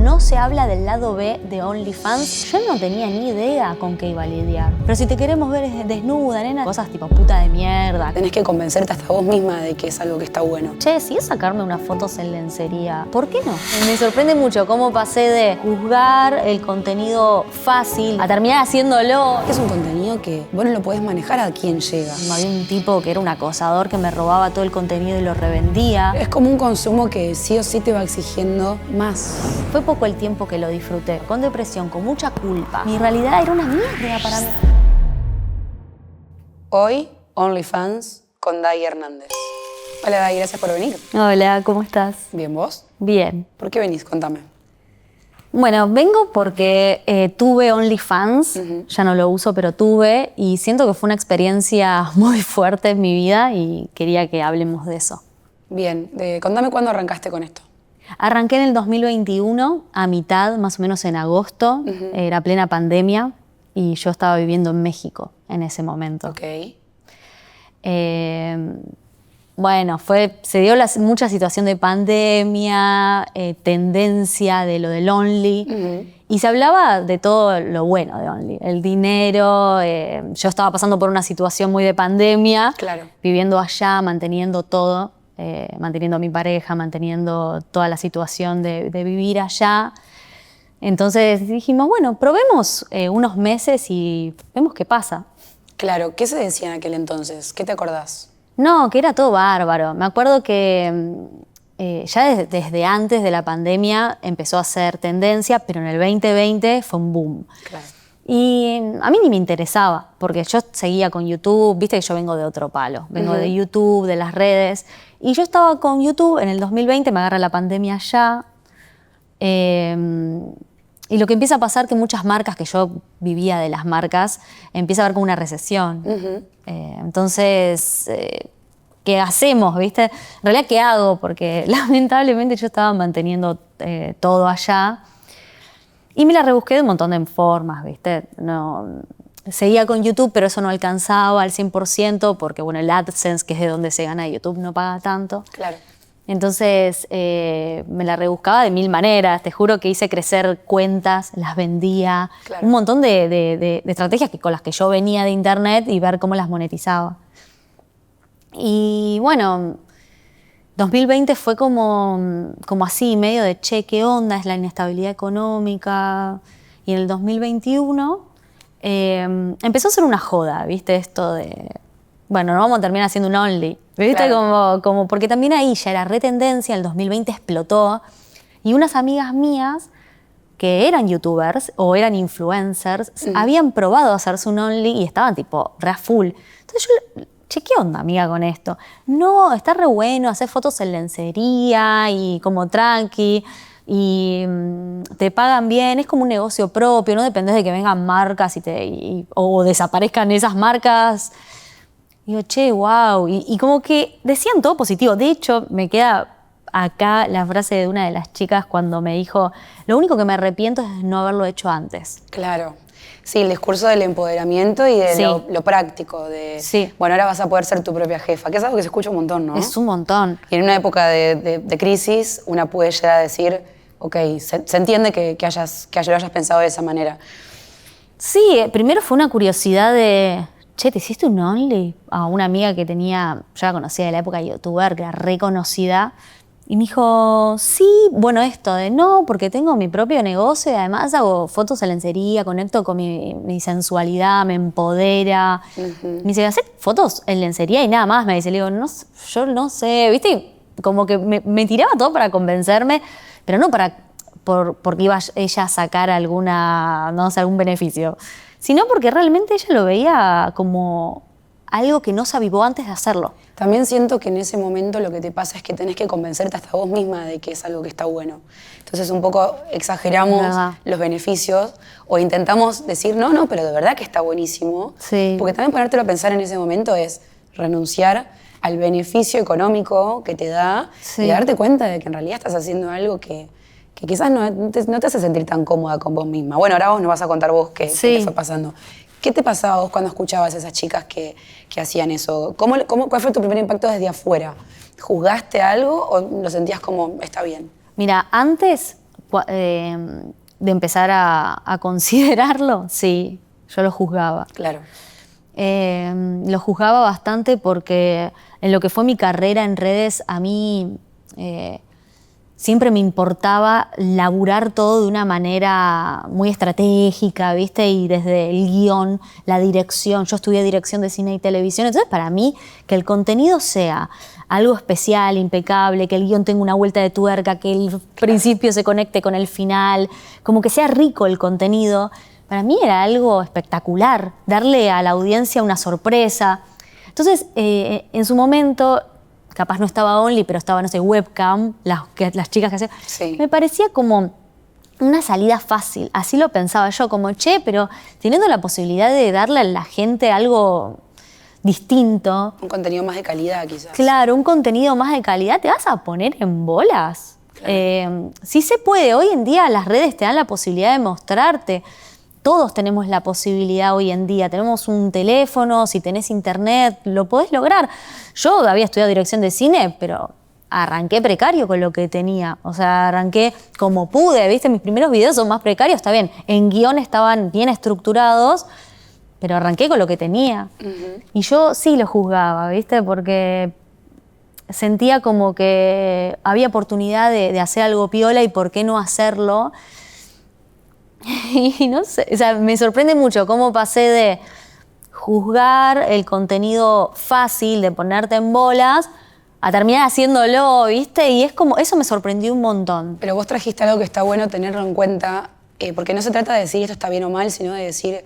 no se habla del lado B de OnlyFans. Yo no tenía ni idea con qué iba a lidiar. Pero si te queremos ver desnuda, nena, cosas tipo puta de mierda. Tenés que convencerte hasta vos misma de que es algo que está bueno. Che, si es sacarme unas fotos en lencería, ¿por qué no? Me sorprende mucho cómo pasé de juzgar el contenido fácil a terminar haciéndolo. Es un contenido que vos no lo podés manejar a quién llega. Había un tipo que era un acosador que me robaba todo el contenido y lo revendía. Es como un consumo que sí o sí te va exigiendo más. Fue poco el tiempo que lo disfruté, con depresión, con mucha culpa. Mi realidad era una mierda para mí. Hoy, OnlyFans con Dai Hernández. Hola Dai, gracias por venir. Hola, ¿cómo estás? Bien, ¿vos? Bien. ¿Por qué venís? Contame. Bueno, vengo porque tuve OnlyFans, ya no lo uso, pero tuve, y siento que fue una experiencia muy fuerte en mi vida y quería que hablemos de eso. Bien, contame cuándo arrancaste con esto. Arranqué en el 2021, a mitad, más o menos en agosto, era plena pandemia y yo estaba viviendo en México en ese momento. Ok. Bueno, se dio mucha situación de pandemia, tendencia de lo del Only, y se hablaba de todo lo bueno de Only, el dinero. Yo estaba pasando por una situación muy de pandemia, Claro. viviendo allá, manteniendo todo, manteniendo a mi pareja, manteniendo toda la situación de vivir allá. Entonces dijimos, bueno, probemos unos meses y vemos qué pasa. Claro, ¿qué se decía en aquel entonces? ¿Qué te acordás? No, que era todo bárbaro. Me acuerdo que ya desde antes de la pandemia empezó a ser tendencia, pero en el 2020 fue un boom. Claro. Y a mí ni me interesaba, porque yo seguía con YouTube, viste que yo vengo de otro palo, vengo de YouTube, de las redes, y yo estaba con YouTube en el 2020, me agarra la pandemia ya, y lo que empieza a pasar que muchas marcas, que yo vivía de las marcas, empieza a haber como una recesión. Entonces, ¿qué hacemos, viste? En realidad, ¿qué hago? Porque lamentablemente yo estaba manteniendo todo allá y me la rebusqué de un montón de formas, viste. No, seguía con YouTube, pero eso no alcanzaba al 100% porque, bueno, el AdSense, que es de donde se gana YouTube, no paga tanto. Claro. Entonces me la rebuscaba de mil maneras. Te juro que hice crecer cuentas, las vendía. Claro. Un montón de estrategias con las que yo venía de internet y ver cómo las monetizaba. Y bueno, 2020 fue como así, medio de che, ¿qué onda? Es la inestabilidad económica. Y en el 2021 empezó a ser una joda, ¿viste? Esto de, bueno, no vamos a terminar haciendo un Only. ¿Viste? Claro. Como porque también ahí ya era re tendencia, el 2020 explotó. Y unas amigas mías que eran youtubers o eran influencers habían probado a hacerse un Only y estaban tipo re a full. Entonces yo, che, ¿qué onda, amiga, con esto? No, está re bueno, hacer fotos en lencería y como tranqui y te pagan bien, es como un negocio propio, no dependés de que vengan marcas o desaparezcan esas marcas. Y digo, che, wow. Y como que decían todo positivo. De hecho, me queda acá la frase de una de las chicas cuando me dijo, lo único que me arrepiento es no haberlo hecho antes. Claro. Sí, el discurso del empoderamiento y de Sí. lo práctico. Sí. Bueno, ahora vas a poder ser tu propia jefa, que es algo que se escucha un montón, ¿no? Es un montón. Y en una época de crisis, una puede llegar a decir, ok, se entiende que lo hayas pensado de esa manera. Sí, primero fue una curiosidad de, che, ¿te hiciste un Only? A una amiga que tenía, yo la conocía de la época de youtuber, que era reconocida, y me dijo, sí, bueno, esto de no, porque tengo mi propio negocio y además hago fotos en lencería, conecto con mi sensualidad, me empodera. Me dice, ¿hacer fotos en lencería y nada más? Me dice, le digo, no, yo no sé, ¿viste? Como que me tiraba todo para convencerme, pero no porque iba ella a sacar algún beneficio, sino porque realmente ella lo veía como algo que no se avivó antes de hacerlo. También siento que en ese momento lo que te pasa es que tenés que convencerte hasta vos misma de que es algo que está bueno. Entonces un poco exageramos los beneficios o intentamos decir, no, pero de verdad que está buenísimo. Sí. Porque también ponértelo a pensar en ese momento es renunciar al beneficio económico que te da y darte cuenta de que en realidad estás haciendo algo que quizás no te hace sentir tan cómoda con vos misma. Bueno, ahora vos nos vas a contar vos qué te fue pasando. ¿Qué te pasaba vos cuando escuchabas a esas chicas que hacían eso? ¿Cuál fue tu primer impacto desde afuera? ¿Juzgaste algo o lo sentías como, está bien? Mira, antes de empezar a considerarlo, sí, yo lo juzgaba. Claro. Lo juzgaba bastante porque en lo que fue mi carrera en redes, a mí siempre me importaba laburar todo de una manera muy estratégica, ¿viste? Y desde el guión, la dirección. Yo estudié dirección de cine y televisión, entonces para mí que el contenido sea algo especial, impecable, que el guión tenga una vuelta de tuerca, que el principio se conecte con el final, como que sea rico el contenido, para mí era algo espectacular, darle a la audiencia una sorpresa. Entonces, en su momento, capaz no estaba Only, pero estaba, no sé, Webcam, las chicas que hacían. Sí. Me parecía como una salida fácil, así lo pensaba yo, como, pero teniendo la posibilidad de darle a la gente algo distinto. Un contenido más de calidad, quizás. Claro, un contenido más de calidad, ¿te vas a poner en bolas? Claro. Sí se puede, hoy en día las redes te dan la posibilidad de mostrarte. Todos tenemos la posibilidad hoy en día, tenemos un teléfono, si tenés internet, lo podés lograr. Yo había estudiado dirección de cine, pero arranqué precario con lo que tenía. O sea, arranqué como pude, ¿viste? Mis primeros videos son más precarios, está bien. En guión estaban bien estructurados, pero arranqué con lo que tenía. Uh-huh. Y yo sí lo juzgaba, ¿viste? Porque sentía como que había oportunidad de hacer algo piola y por qué no hacerlo. Y no sé, o sea, me sorprende mucho cómo pasé de juzgar el contenido fácil, de ponerte en bolas, a terminar haciéndolo, ¿viste? Y es como, eso me sorprendió un montón. Pero vos trajiste algo que está bueno tenerlo en cuenta, porque no se trata de decir esto está bien o mal, sino de decir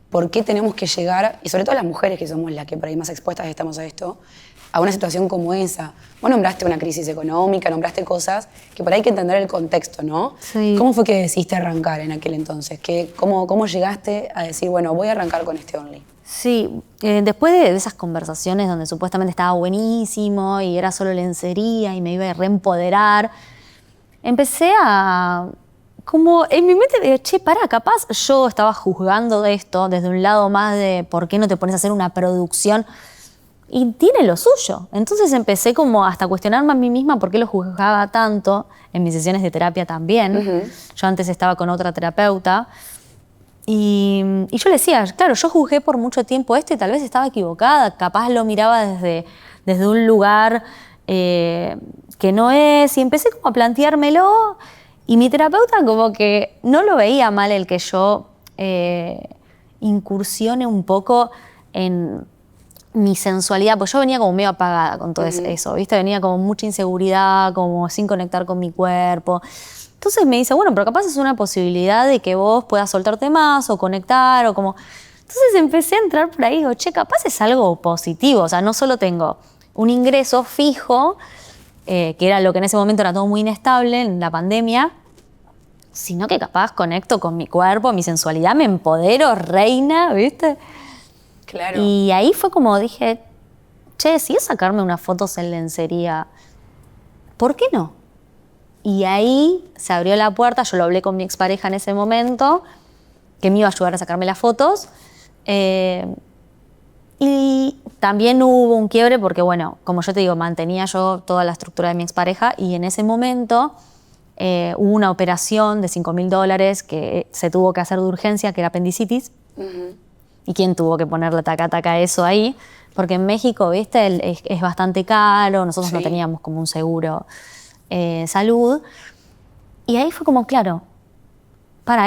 por qué tenemos que llegar, y sobre todo las mujeres que somos las que por ahí más expuestas estamos a esto, a una situación como esa. Vos nombraste una crisis económica, nombraste cosas que por ahí hay que entender el contexto, ¿no? Sí. ¿Cómo fue que decidiste arrancar en aquel entonces? ¿Cómo llegaste a decir, bueno, voy a arrancar con este Only? Sí, después de esas conversaciones donde supuestamente estaba buenísimo y era solo lencería y me iba a reempoderar, empecé a... Como en mi mente digo, capaz yo estaba juzgando de esto desde un lado más de por qué no te pones a hacer una producción. Y tiene lo suyo. Entonces empecé como hasta a cuestionarme a mí misma por qué lo juzgaba tanto, en mis sesiones de terapia también. Uh-huh. Yo antes estaba con otra terapeuta. Y yo le decía, claro, yo juzgué por mucho tiempo esto y tal vez estaba equivocada. Capaz lo miraba desde un lugar que no es. Y empecé como a planteármelo. Y mi terapeuta como que no lo veía mal el que yo incursione un poco en mi sensualidad, pues yo venía como medio apagada con todo eso, ¿viste? Venía como mucha inseguridad, como sin conectar con mi cuerpo. Entonces me dice, bueno, pero capaz es una posibilidad de que vos puedas soltarte más o conectar o como... Entonces empecé a entrar por ahí y digo, capaz es algo positivo. O sea, no solo tengo un ingreso fijo, que era lo que en ese momento era todo muy inestable en la pandemia, sino que capaz conecto con mi cuerpo, mi sensualidad, me empodero, reina, ¿viste? Claro. Y ahí fue como dije, si es sacarme unas fotos en lencería, ¿por qué no? Y ahí se abrió la puerta, yo lo hablé con mi expareja en ese momento, que me iba a ayudar a sacarme las fotos. Y también hubo un quiebre porque, bueno, como yo te digo, mantenía yo toda la estructura de mi expareja y en ese momento hubo una operación de $5.000 que se tuvo que hacer de urgencia, que era apendicitis. Uh-huh. ¿Y quién tuvo que ponerle taca a eso ahí? Porque en México, ¿viste? Es bastante caro, nosotros no teníamos como un seguro salud. Y ahí fue como, claro,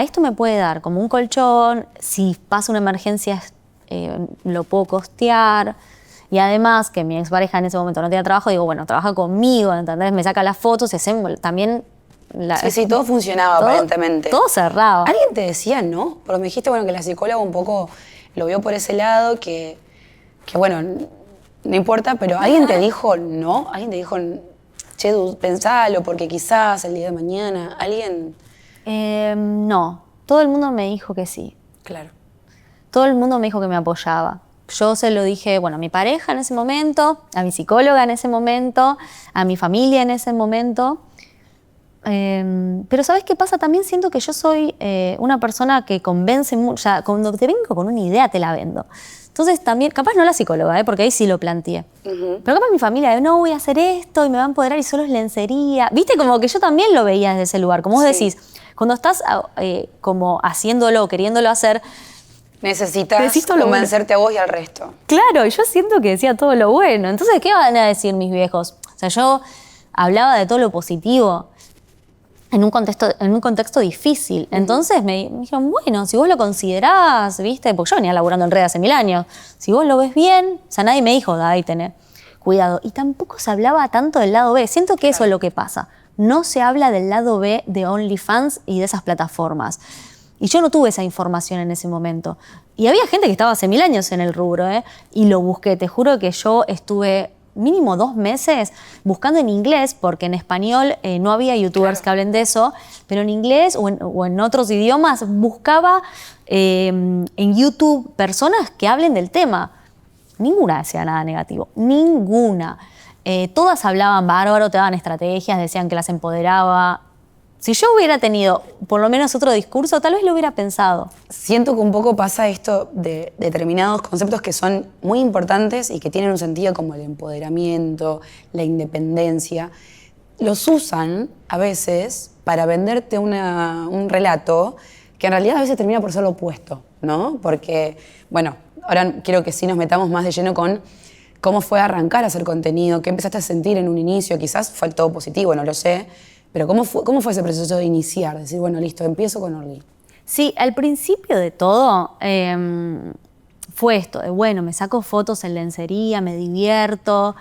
esto me puede dar como un colchón, si pasa una emergencia lo puedo costear. Y además que mi expareja en ese momento no tenía trabajo, digo, bueno, trabaja conmigo, ¿entendés? Me saca las fotos y hacemos también... Sí, todo funcionaba aparentemente. Todo cerrado. ¿Alguien te decía no? Porque me dijiste, bueno, que la psicóloga un poco lo vio por ese lado, que bueno, no importa, pero ¿alguien te dijo no? ¿Alguien te dijo, pensalo, porque quizás el día de mañana, alguien...? No, todo el mundo me dijo que sí. Claro. Todo el mundo me dijo que me apoyaba. Yo se lo dije, bueno, a mi pareja en ese momento, a mi psicóloga en ese momento, a mi familia en ese momento. Pero ¿sabes qué pasa? También siento que yo soy una persona que convence mucho. O sea, cuando te vengo con una idea, te la vendo. Entonces también, capaz no la psicóloga, porque ahí sí lo planteé. Pero capaz mi familia, no voy a hacer esto y me va a empoderar y solo es lencería. Viste, como que yo también lo veía desde ese lugar. Como vos decís, cuando estás como haciéndolo, queriéndolo hacer, necesitas convencerte a vos y al resto. Claro, yo siento que decía todo lo bueno. Entonces, ¿qué van a decir mis viejos? O sea, yo hablaba de todo lo positivo en un contexto difícil. Entonces me dijeron, bueno, si vos lo considerás, ¿viste? Porque yo venía laburando en redes hace 1000 años. Si vos lo ves bien, o sea, nadie me dijo, Dai, tené cuidado. Y tampoco se hablaba tanto del lado B. Siento que eso es lo que pasa. No se habla del lado B de OnlyFans y de esas plataformas. Y yo no tuve esa información en ese momento. Y había gente que estaba hace 1000 años en el rubro, y lo busqué. Te juro que yo estuve mínimo 2 meses buscando en inglés, porque en español no había youtubers que hablen de eso, pero en inglés o en otros idiomas buscaba en YouTube personas que hablen del tema. Ninguna decía nada negativo, ninguna. Todas hablaban bárbaro, te daban estrategias, decían que las empoderaba. Si yo hubiera tenido por lo menos otro discurso, tal vez lo hubiera pensado. Siento que un poco pasa esto de determinados conceptos que son muy importantes y que tienen un sentido como el empoderamiento, la independencia. Los usan a veces para venderte un relato que en realidad a veces termina por ser lo opuesto, ¿no? Porque, bueno, ahora quiero que sí nos metamos más de lleno con cómo fue arrancar a hacer contenido, qué empezaste a sentir en un inicio, quizás fue todo positivo, no lo sé. Pero ¿cómo fue ese proceso de iniciar? Decir, bueno, listo, empiezo con Orly. Sí, al principio de todo fue esto, de bueno, me saco fotos en lencería, me divierto.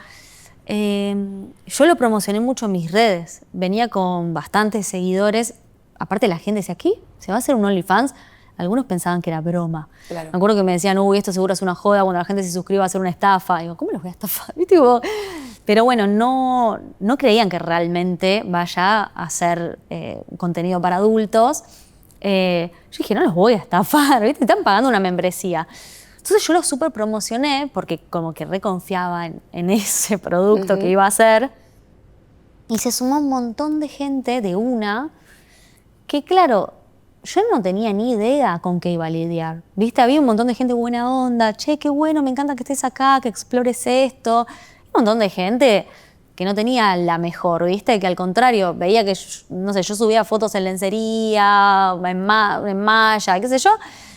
Yo lo promocioné mucho en mis redes, venía con bastantes seguidores. Aparte la gente decía, ¿qué? ¿Se va a hacer un OnlyFans? Algunos pensaban que era broma. Claro. Me acuerdo que me decían, uy, esto seguro es una joda, cuando la gente se suscriba va a ser una estafa. Y digo, ¿cómo los voy a estafar? ¿Viste? Pero bueno, no creían que realmente vaya a hacer contenido para adultos. Yo dije, no los voy a estafar, ¿viste? Están pagando una membresía. Entonces yo lo súper promocioné porque como que reconfiaba en ese producto que iba a hacer. Y se sumó un montón de gente de una que, claro, yo no tenía ni idea con qué iba a lidiar. ¿Viste? Había un montón de gente buena onda. Che, qué bueno, me encanta que estés acá, que explores esto. Un montón de gente que no tenía la mejor, ¿viste? Que al contrario, veía que, no sé, yo subía fotos en lencería, en malla, qué sé yo,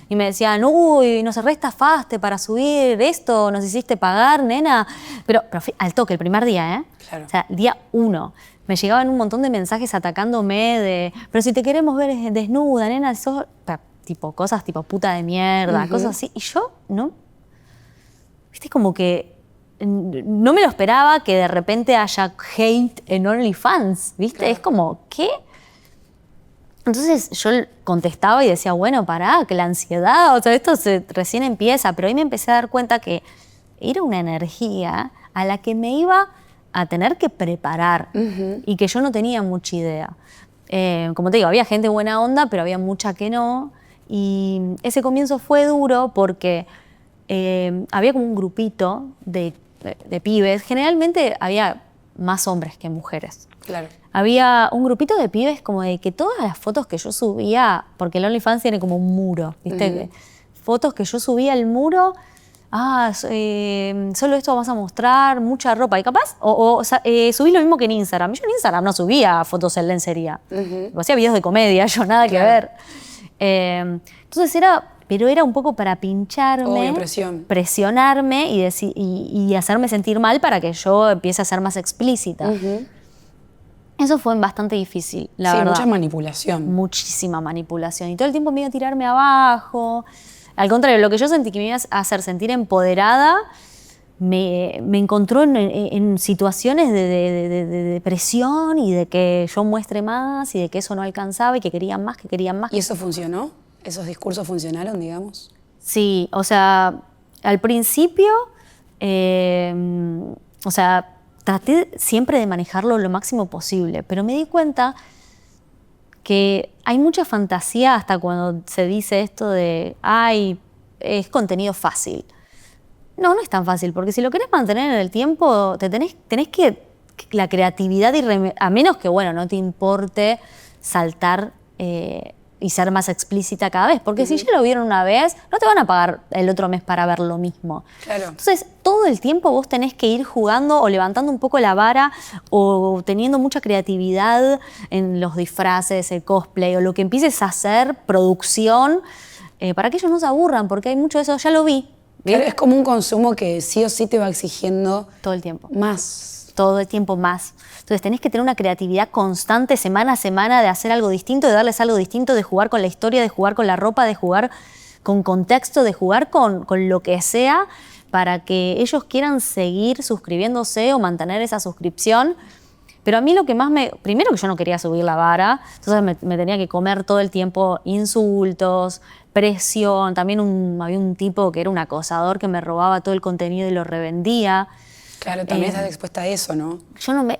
y me decían, uy, nos reestafaste para subir esto, nos hiciste pagar, nena. Pero al toque, el primer día, Claro. O sea, día 1. Me llegaban un montón de mensajes atacándome de, pero si te queremos ver desnuda, nena, cosas tipo puta de mierda, cosas así. Y yo, ¿no? ¿Viste? Como que no me lo esperaba que de repente haya hate en OnlyFans, ¿viste? Claro. Es como, ¿qué? Entonces yo contestaba y decía, bueno, pará, que la ansiedad, o sea, esto recién empieza, pero ahí me empecé a dar cuenta que era una energía a la que me iba a tener que preparar y que yo no tenía mucha idea. Como te digo, había gente buena onda, pero había mucha que no. Y ese comienzo fue duro porque había como un grupito de pibes. Generalmente había más hombres que mujeres. Claro. Había un grupito de pibes como de que todas las fotos que yo subía, porque el OnlyFans tiene como un muro, ¿viste? Fotos que yo subía al muro, solo esto vamos a mostrar, mucha ropa. Y capaz, subí lo mismo que en Instagram. Yo en Instagram no subía fotos en lencería. Hacía videos de comedia, yo nada que ver. Entonces era un poco para pincharme, presionarme y hacerme sentir mal para que yo empiece a ser más explícita. Eso fue bastante difícil, la verdad. Sí, mucha manipulación. Muchísima manipulación. Y todo el tiempo me iba a tirarme abajo. Al contrario, lo que yo sentí que me iba a hacer sentir empoderada, me encontró en situaciones de depresión y de que yo muestre más y de que eso no alcanzaba y que querían más, que querían más. ¿Y eso funcionó? ¿Esos discursos funcionaron, digamos? Sí, o sea, al principio, traté siempre de manejarlo lo máximo posible, pero me di cuenta que hay mucha fantasía hasta cuando se dice esto de, es contenido fácil. No es tan fácil, porque si lo querés mantener en el tiempo, tenés que la creatividad, a menos que, bueno, no te importe saltar y ser más explícita cada vez. Porque si ya lo vieron una vez, no te van a pagar el otro mes para ver lo mismo. Claro. Entonces, todo el tiempo vos tenés que ir jugando o levantando un poco la vara o teniendo mucha creatividad en los disfraces, el cosplay o lo que empieces a hacer, producción, para que ellos no se aburran, porque hay mucho de eso, ya lo vi. Claro, es como un consumo que sí o sí te va exigiendo todo el tiempo. Más. Todo el tiempo más. Entonces tenés que tener una creatividad constante semana a semana de hacer algo distinto, de darles algo distinto, de jugar con la historia, de jugar con la ropa, de jugar con contexto, de jugar con lo que sea para que ellos quieran seguir suscribiéndose o mantener esa suscripción. Pero a mí lo que más primero que yo no quería subir la vara, entonces me tenía que comer todo el tiempo insultos, presión. También había un tipo que era un acosador que me robaba todo el contenido y lo revendía. Claro, también estás expuesta a eso, ¿no?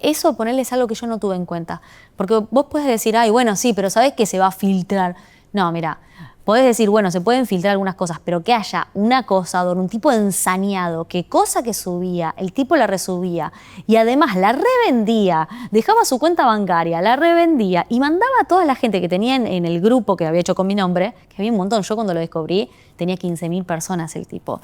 Eso, ponerle, es algo que yo no tuve en cuenta. Porque vos podés decir, ay, bueno, sí, pero sabés que se va a filtrar. No, mira, podés decir, bueno, se pueden filtrar algunas cosas, pero que haya un acosador, un tipo ensañado, que cosa que subía, el tipo la resubía y además la revendía, dejaba su cuenta bancaria, la revendía y mandaba a toda la gente que tenía en el grupo que había hecho con mi nombre, que había un montón. Yo cuando lo descubrí tenía 15.000 personas el tipo.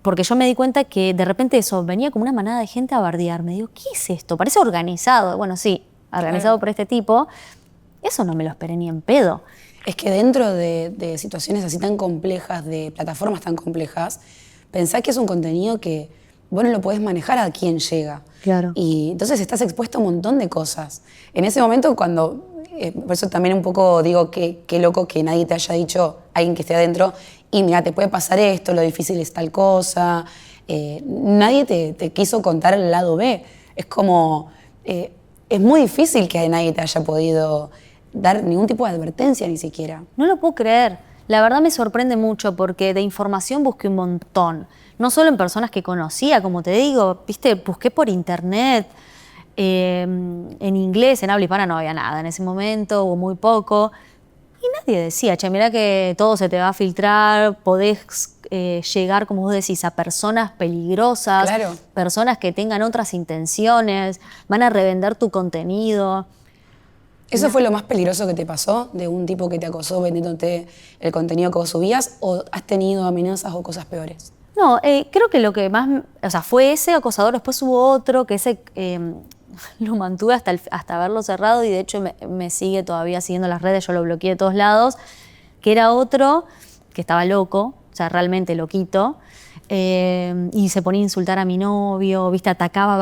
Porque yo me di cuenta que de repente eso, venía como una manada de gente a bardearme. Digo, ¿qué es esto? Parece organizado. Bueno, sí, organizado por este tipo. Eso no me lo esperé ni en pedo. Es que dentro de situaciones así tan complejas, de plataformas tan complejas, pensá que es un contenido que vos no lo podés manejar a quién llega. Claro. Y entonces estás expuesto a un montón de cosas. En ese momento cuando... por eso también un poco digo que qué loco que nadie te haya dicho, alguien que esté adentro, y mira, te puede pasar esto, lo difícil es tal cosa. Nadie te quiso contar el lado B. Es como... es muy difícil que nadie te haya podido dar ningún tipo de advertencia ni siquiera. No lo puedo creer. La verdad me sorprende mucho porque de información busqué un montón. No solo en personas que conocía, como te digo, viste, busqué por internet. En inglés, en habla hispana no había nada en ese momento, o muy poco. Y nadie decía, che, mirá que todo se te va a filtrar, podés llegar, como vos decís, a personas peligrosas, claro, personas que tengan otras intenciones, van a revender tu contenido. ¿Eso fue lo más peligroso que te pasó? ¿De un tipo que te acosó vendiéndote el contenido que vos subías? ¿O has tenido amenazas o cosas peores? No, creo que lo que más... O sea, fue ese acosador, después hubo otro que ese... lo mantuve hasta haberlo cerrado y de hecho me sigue todavía siguiendo las redes, yo lo bloqueé de todos lados, que era otro que estaba loco, o sea, realmente loquito, y se ponía a insultar a mi novio, ¿viste? Atacaba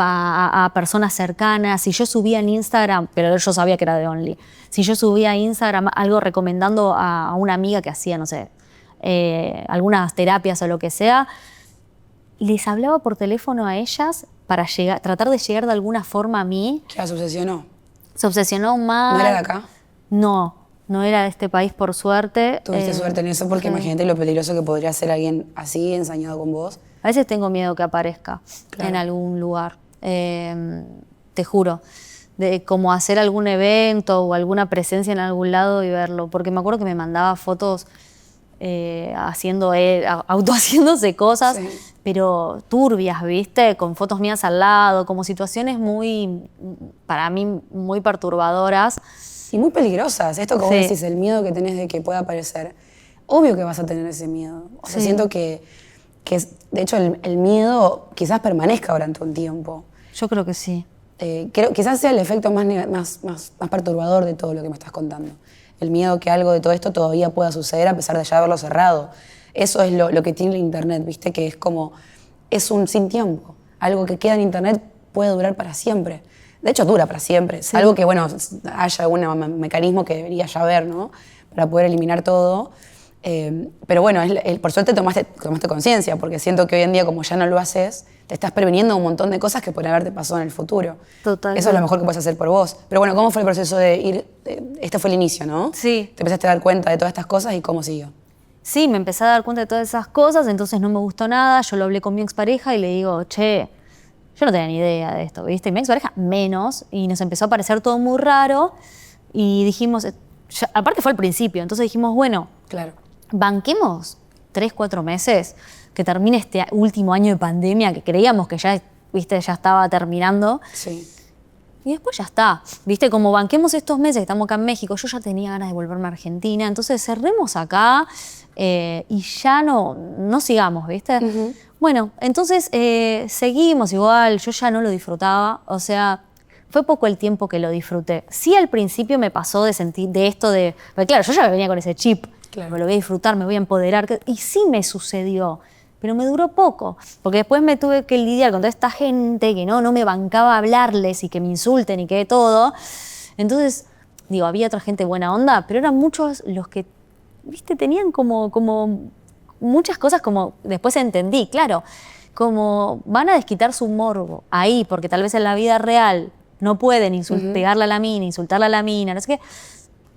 a personas cercanas. Si yo subía en Instagram, pero yo sabía que era de Only, si yo subía a Instagram algo recomendando a una amiga que hacía, no sé, algunas terapias o lo que sea, les hablaba por teléfono a ellas para tratar de llegar de alguna forma a mí. ¿Ya se obsesionó? Se obsesionó más. ¿No era de acá? No era de este país, por suerte. Tuviste suerte en eso porque sí. Imagínate lo peligroso que podría ser alguien así, ensañado con vos. A veces tengo miedo que aparezca en algún lugar, te juro. De como hacer algún evento o alguna presencia en algún lado y verlo. Porque me acuerdo que me mandaba fotos autohaciéndose cosas, sí, pero turbias, ¿viste? Con fotos mías al lado, como situaciones para mí, muy perturbadoras. Y muy peligrosas. Esto que vos decís, el miedo que tenés de que pueda aparecer. Obvio que vas a tener ese miedo. O sea, siento que de hecho, el miedo quizás permanezca durante un tiempo. Yo creo que sí. Quizás sea el efecto más perturbador de todo lo que me estás contando. El miedo que algo de todo esto todavía pueda suceder a pesar de ya haberlo cerrado. Eso es lo que tiene el internet, ¿viste? Que es un sin tiempo. Algo que queda en internet puede durar para siempre. De hecho, dura para siempre. Sí. Algo que, bueno, haya algún mecanismo que debería ya haber, ¿no? Para poder eliminar todo. Pero bueno, por suerte tomaste conciencia, porque siento que hoy en día, como ya no lo haces, te estás preveniendo un montón de cosas que pueden haberte pasado en el futuro. Totalmente. Eso es lo mejor que puedes hacer por vos. Pero bueno, ¿cómo fue el proceso de ir? Este fue el inicio, ¿no? Sí. Te empezaste a dar cuenta de todas estas cosas y cómo siguió. Sí, me empecé a dar cuenta de todas esas cosas, entonces no me gustó nada. Yo lo hablé con mi expareja y le digo, che, yo no tenía ni idea de esto, ¿viste? Y mi expareja menos, y nos empezó a parecer todo muy raro. Y dijimos, aparte fue al principio, entonces dijimos, bueno, claro, banquemos 3, 4 meses, que termine este último año de pandemia, que creíamos que ya, ¿viste? Ya estaba terminando. Sí. Y después ya está. ¿Viste? Como banquemos estos meses que estamos acá en México, yo ya tenía ganas de volverme a Argentina, entonces cerremos acá y ya no sigamos, ¿viste? Bueno, entonces seguimos igual, yo ya no lo disfrutaba, o sea, fue poco el tiempo que lo disfruté. Sí, al principio me pasó de sentir de esto de... Porque claro, yo ya venía con ese chip, me lo voy a disfrutar, me voy a empoderar, y sí me sucedió. Pero me duró poco, porque después me tuve que lidiar con toda esta gente que no me bancaba hablarles y que me insulten y que todo. Entonces, digo, había otra gente buena onda, pero eran muchos los que, viste, tenían como muchas cosas como, después entendí, claro, como van a desquitar su morbo ahí, porque tal vez en la vida real no pueden pegarle a la mina, insultarle a la mina, no sé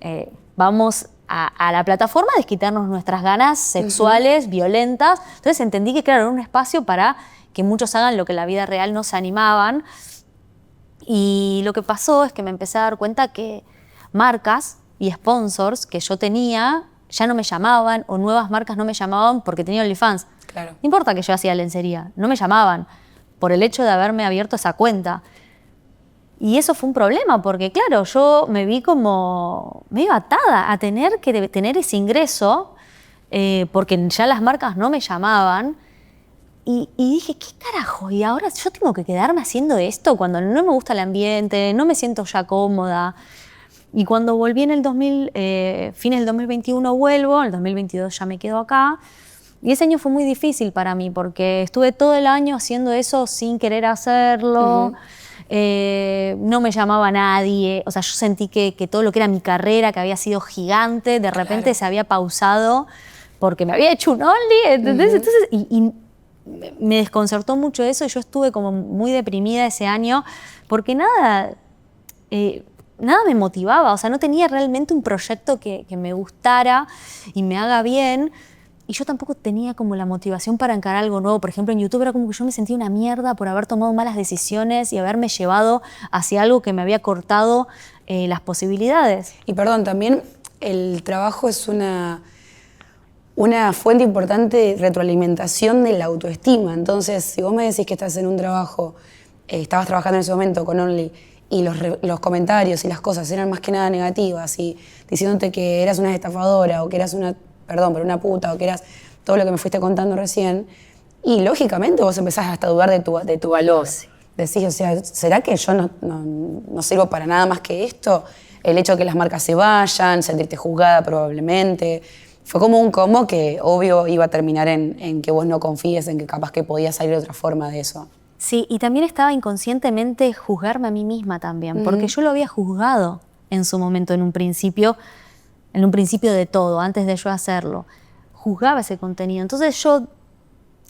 qué. Vamos a la plataforma a desquitarnos nuestras ganas sexuales, violentas. Entonces entendí que, claro, era un espacio para que muchos hagan lo que en la vida real no se animaban. Y lo que pasó es que me empecé a dar cuenta que marcas y sponsors que yo tenía ya no me llamaban, o nuevas marcas no me llamaban porque tenía OnlyFans. Claro. No importa que yo hacía lencería, no me llamaban por el hecho de haberme abierto esa cuenta. Y eso fue un problema, porque claro, yo me vi como medio atada a tener que tener ese ingreso, porque ya las marcas no me llamaban. Y dije, ¿qué carajo? Y ahora yo tengo que quedarme haciendo esto cuando no me gusta el ambiente, no me siento ya cómoda. Y cuando volví en el fines del 2021 vuelvo, en el 2022 ya me quedo acá. Y ese año fue muy difícil para mí, porque estuve todo el año haciendo eso sin querer hacerlo. No me llamaba nadie, o sea, yo sentí que todo lo que era mi carrera, que había sido gigante, de repente se había pausado porque me había hecho un Only, ¿entendés? Entonces, y me desconcertó mucho eso, y yo estuve como muy deprimida ese año porque nada me motivaba, o sea, no tenía realmente un proyecto que me gustara y me haga bien. Y yo tampoco tenía como la motivación para encarar algo nuevo. Por ejemplo, en YouTube era como que yo me sentía una mierda por haber tomado malas decisiones y haberme llevado hacia algo que me había cortado las posibilidades. Y perdón, también el trabajo es una fuente importante de retroalimentación de la autoestima. Entonces, si vos me decís que estás en un trabajo, estabas trabajando en ese momento con Only, y los comentarios y las cosas eran más que nada negativas, y diciéndote que eras una estafadora o que eras una puta, o que eras todo lo que me fuiste contando recién, y lógicamente vos empezás hasta a dudar de tu valor. Sí. Decís, o sea, ¿será que yo no sirvo para nada más que esto? El hecho de que las marcas se vayan, sentirte juzgada probablemente. Fue como un combo que obvio iba a terminar en que vos no confíes en que capaz que podía salir de otra forma de eso. Sí, y también estaba inconscientemente juzgarme a mí misma también, porque yo lo había juzgado en su momento, en un principio de todo, antes de yo hacerlo. Juzgaba ese contenido. Entonces yo,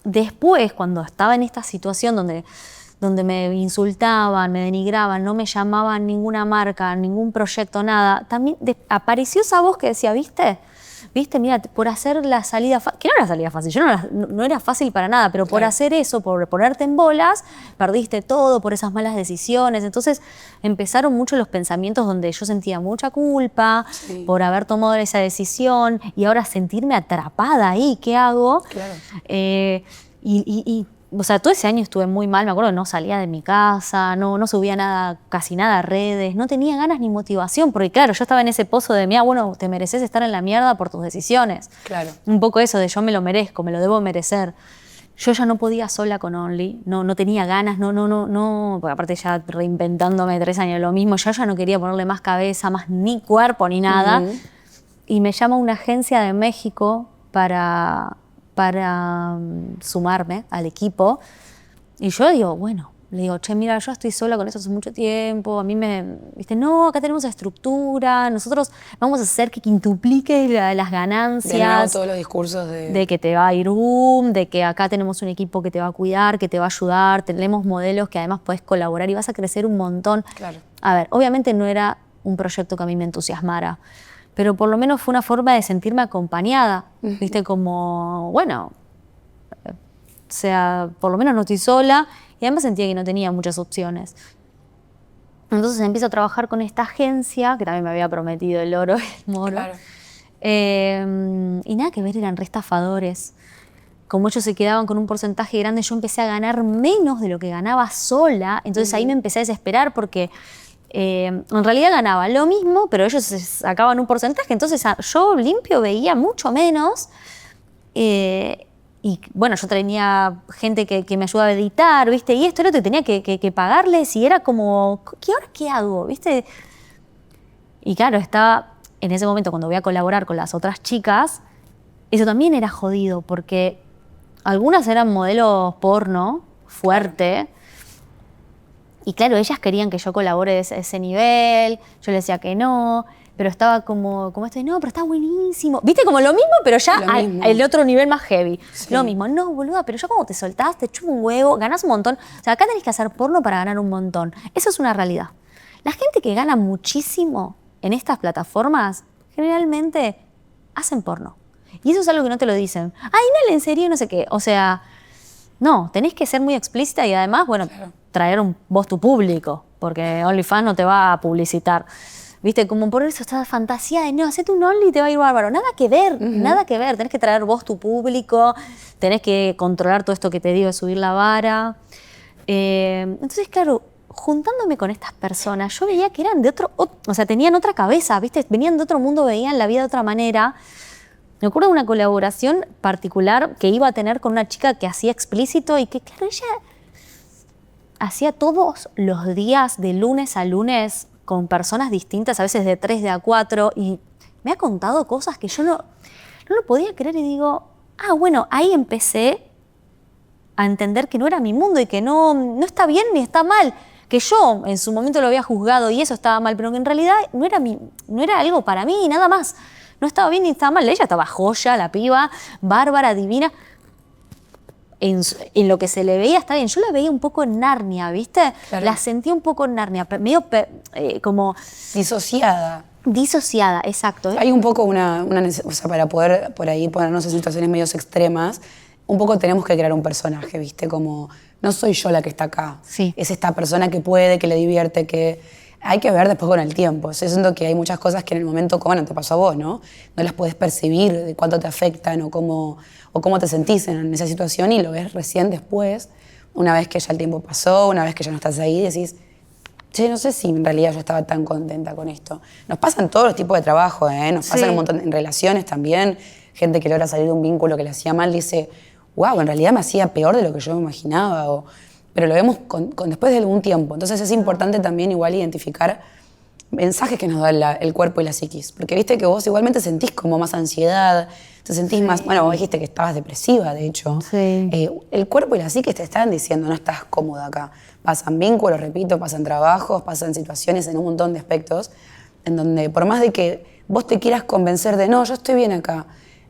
después, cuando estaba en esta situación donde me insultaban, me denigraban, no me llamaban ninguna marca, ningún proyecto, nada, también apareció esa voz que decía, ¿viste? Mira, por hacer la salida fácil, que no era salida fácil, yo no era fácil para nada, pero por hacer eso, por ponerte en bolas, perdiste todo por esas malas decisiones. Entonces empezaron mucho los pensamientos donde yo sentía mucha culpa por haber tomado esa decisión, y ahora sentirme atrapada ahí, ¿qué hago? Claro. O sea, todo ese año estuve muy mal, me acuerdo que no salía de mi casa, no subía nada, casi nada a redes, no tenía ganas ni motivación, porque claro, yo estaba en ese pozo de, mira, bueno, te mereces estar en la mierda por tus decisiones. Claro. Un poco eso de yo me lo merezco, me lo debo merecer. Yo ya no podía sola con Only, no tenía ganas, porque aparte ya reinventándome 3 años lo mismo, yo ya no quería ponerle más cabeza, más ni cuerpo ni nada. Y me llama una agencia de México para sumarme al equipo, y yo digo, bueno, le digo, che, mira, yo estoy sola con esto hace mucho tiempo, a mí viste, no, acá tenemos estructura, nosotros vamos a hacer que quintuplique las ganancias. De nuevo todos los discursos de que te va a ir de que acá tenemos un equipo que te va a cuidar, que te va a ayudar, tenemos modelos que además podés colaborar y vas a crecer un montón. Claro. A ver, obviamente no era un proyecto que a mí me entusiasmara, pero por lo menos fue una forma de sentirme acompañada, ¿viste? Como, bueno, o sea, por lo menos no estoy sola, y además sentía que no tenía muchas opciones. Entonces empiezo a trabajar con esta agencia, que también me había prometido el oro, el moro. Claro. Y nada que ver, eran re estafadores. Como ellos se quedaban con un porcentaje grande, yo empecé a ganar menos de lo que ganaba sola, entonces ahí me empecé a desesperar porque en realidad ganaba lo mismo, pero ellos se sacaban un porcentaje, entonces yo limpio veía mucho menos. Y bueno, yo tenía gente que me ayudaba a editar, ¿viste? Y esto era lo que tenía que pagarles y era como, ¿ahora qué hago? ¿Viste? Y claro, estaba en ese momento cuando voy a colaborar con las otras chicas, eso también era jodido porque algunas eran modelos porno, fuerte, y claro, ellas querían que yo colabore a ese nivel, yo les decía que no, pero estaba como esto de, no, pero está buenísimo. ¿Viste? Como lo mismo, pero ya el otro nivel más heavy. Sí. Lo mismo, no, boluda, pero yo como te soltás, te chupo un huevo, ganás un montón. O sea, acá tenés que hacer porno para ganar un montón. Eso es una realidad. La gente que gana muchísimo en estas plataformas, generalmente hacen porno. Y eso es algo que no te lo dicen. Ay, Nel, en serio, no sé qué. O sea, no, tenés que ser muy explícita y además, bueno, traer vos tu público, porque OnlyFans no te va a publicitar. ¿Viste? Como por eso esta fantasía de no, hacete un Only y te va a ir bárbaro. Nada que ver, nada que ver. Tenés que traer vos tu público, tenés que controlar todo esto que te digo de subir la vara. Entonces, claro, juntándome con estas personas, yo veía que eran de o sea, tenían otra cabeza, ¿viste? Venían de otro mundo, veían la vida de otra manera. Me acuerdo de una colaboración particular que iba a tener con una chica que hacía explícito y que, claro, ella hacía todos los días, de lunes a lunes, con personas distintas, a veces de 3, de a 4, y me ha contado cosas que yo no lo podía creer y digo, bueno, ahí empecé a entender que no era mi mundo y que no está bien ni está mal, que yo en su momento lo había juzgado y eso estaba mal, pero que en realidad no era algo para mí, nada más. No estaba bien ni estaba mal. Ella estaba joya, la piba, bárbara, divina. En lo que se le veía está bien. Yo la veía un poco en Narnia, ¿viste? Claro. La sentía un poco en Narnia, medio como... Disociada. Disociada, exacto. Hay un poco una o sea, para poder por ahí ponernos en situaciones medio extremas, un poco tenemos que crear un personaje, ¿viste? Como, no soy yo la que está acá. Sí. Es esta persona que puede, que le divierte, que... Hay que ver después con el tiempo. Yo siento que hay muchas cosas que en el momento, bueno, te pasó a vos, ¿no? No las podés percibir de cuánto te afectan o cómo te sentís en esa situación y lo ves recién después, una vez que ya el tiempo pasó, una vez que ya no estás ahí, decís, che, no sé si en realidad yo estaba tan contenta con esto. Nos pasan todos los tipos de trabajo, ¿eh? Nos pasan un montón en relaciones también. Gente que logra salir de un vínculo que le hacía mal dice, wow, en realidad me hacía peor de lo que yo me imaginaba. Pero lo vemos después de algún tiempo. Entonces es importante también igual identificar mensajes que nos da el cuerpo y la psiquis. Porque viste que vos igualmente sentís como más ansiedad, te sentís más... Bueno, vos dijiste que estabas depresiva, de hecho. Sí. El cuerpo y la psiquis te están diciendo, no estás cómoda acá. Pasan vínculos, repito, pasan trabajos, pasan situaciones en un montón de aspectos en donde por más de que vos te quieras convencer de no, yo estoy bien acá,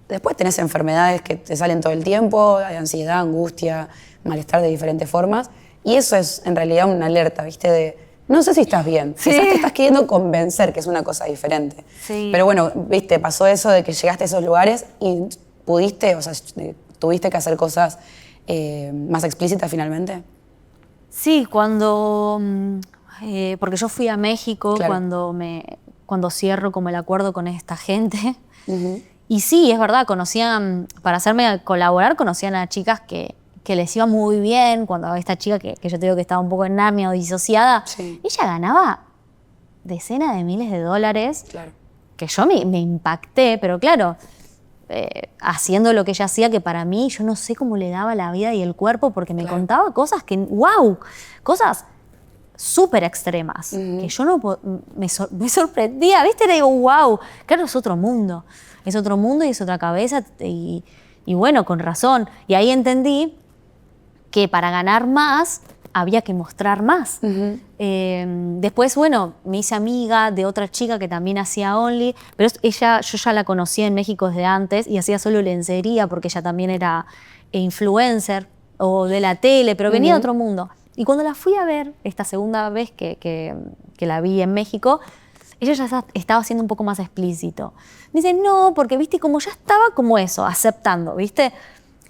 después tenés enfermedades que te salen todo el tiempo, hay ansiedad, angustia, malestar de diferentes formas, y eso es en realidad una alerta, ¿viste? De, no sé si estás bien, sí. Quizás te estás queriendo convencer, que es una cosa diferente. Sí. Pero bueno, ¿viste? Pasó eso de que llegaste a esos lugares y pudiste, o sea, tuviste que hacer cosas más explícitas finalmente. Sí, cuando... porque yo fui a México, claro, cuando cierro como el acuerdo con esta gente. Y sí, es verdad, para hacerme colaborar, conocían a chicas que les iba muy bien. Cuando esta chica que yo te digo que estaba un poco en Narnia o disociada, sí, ella ganaba decenas de miles de dólares. Claro. Que yo me impacté, pero claro, haciendo lo que ella hacía, que para mí, yo no sé cómo le daba la vida y el cuerpo, porque me contaba cosas que, wow, cosas súper extremas, que yo no me sorprendía, ¿viste? Le digo, wow, claro, es otro mundo y es otra cabeza y bueno, con razón. Y ahí entendí que para ganar más había que mostrar más. Después, bueno, me hice amiga de otra chica que también hacía Only, pero yo ya la conocía en México desde antes y hacía solo lencería porque ella también era influencer o de la tele, pero venía de otro mundo. Y cuando la fui a ver, esta segunda vez que la vi en México, ella ya estaba siendo un poco más explícito. Me dice, no, porque, viste, como ya estaba como eso, aceptando, viste.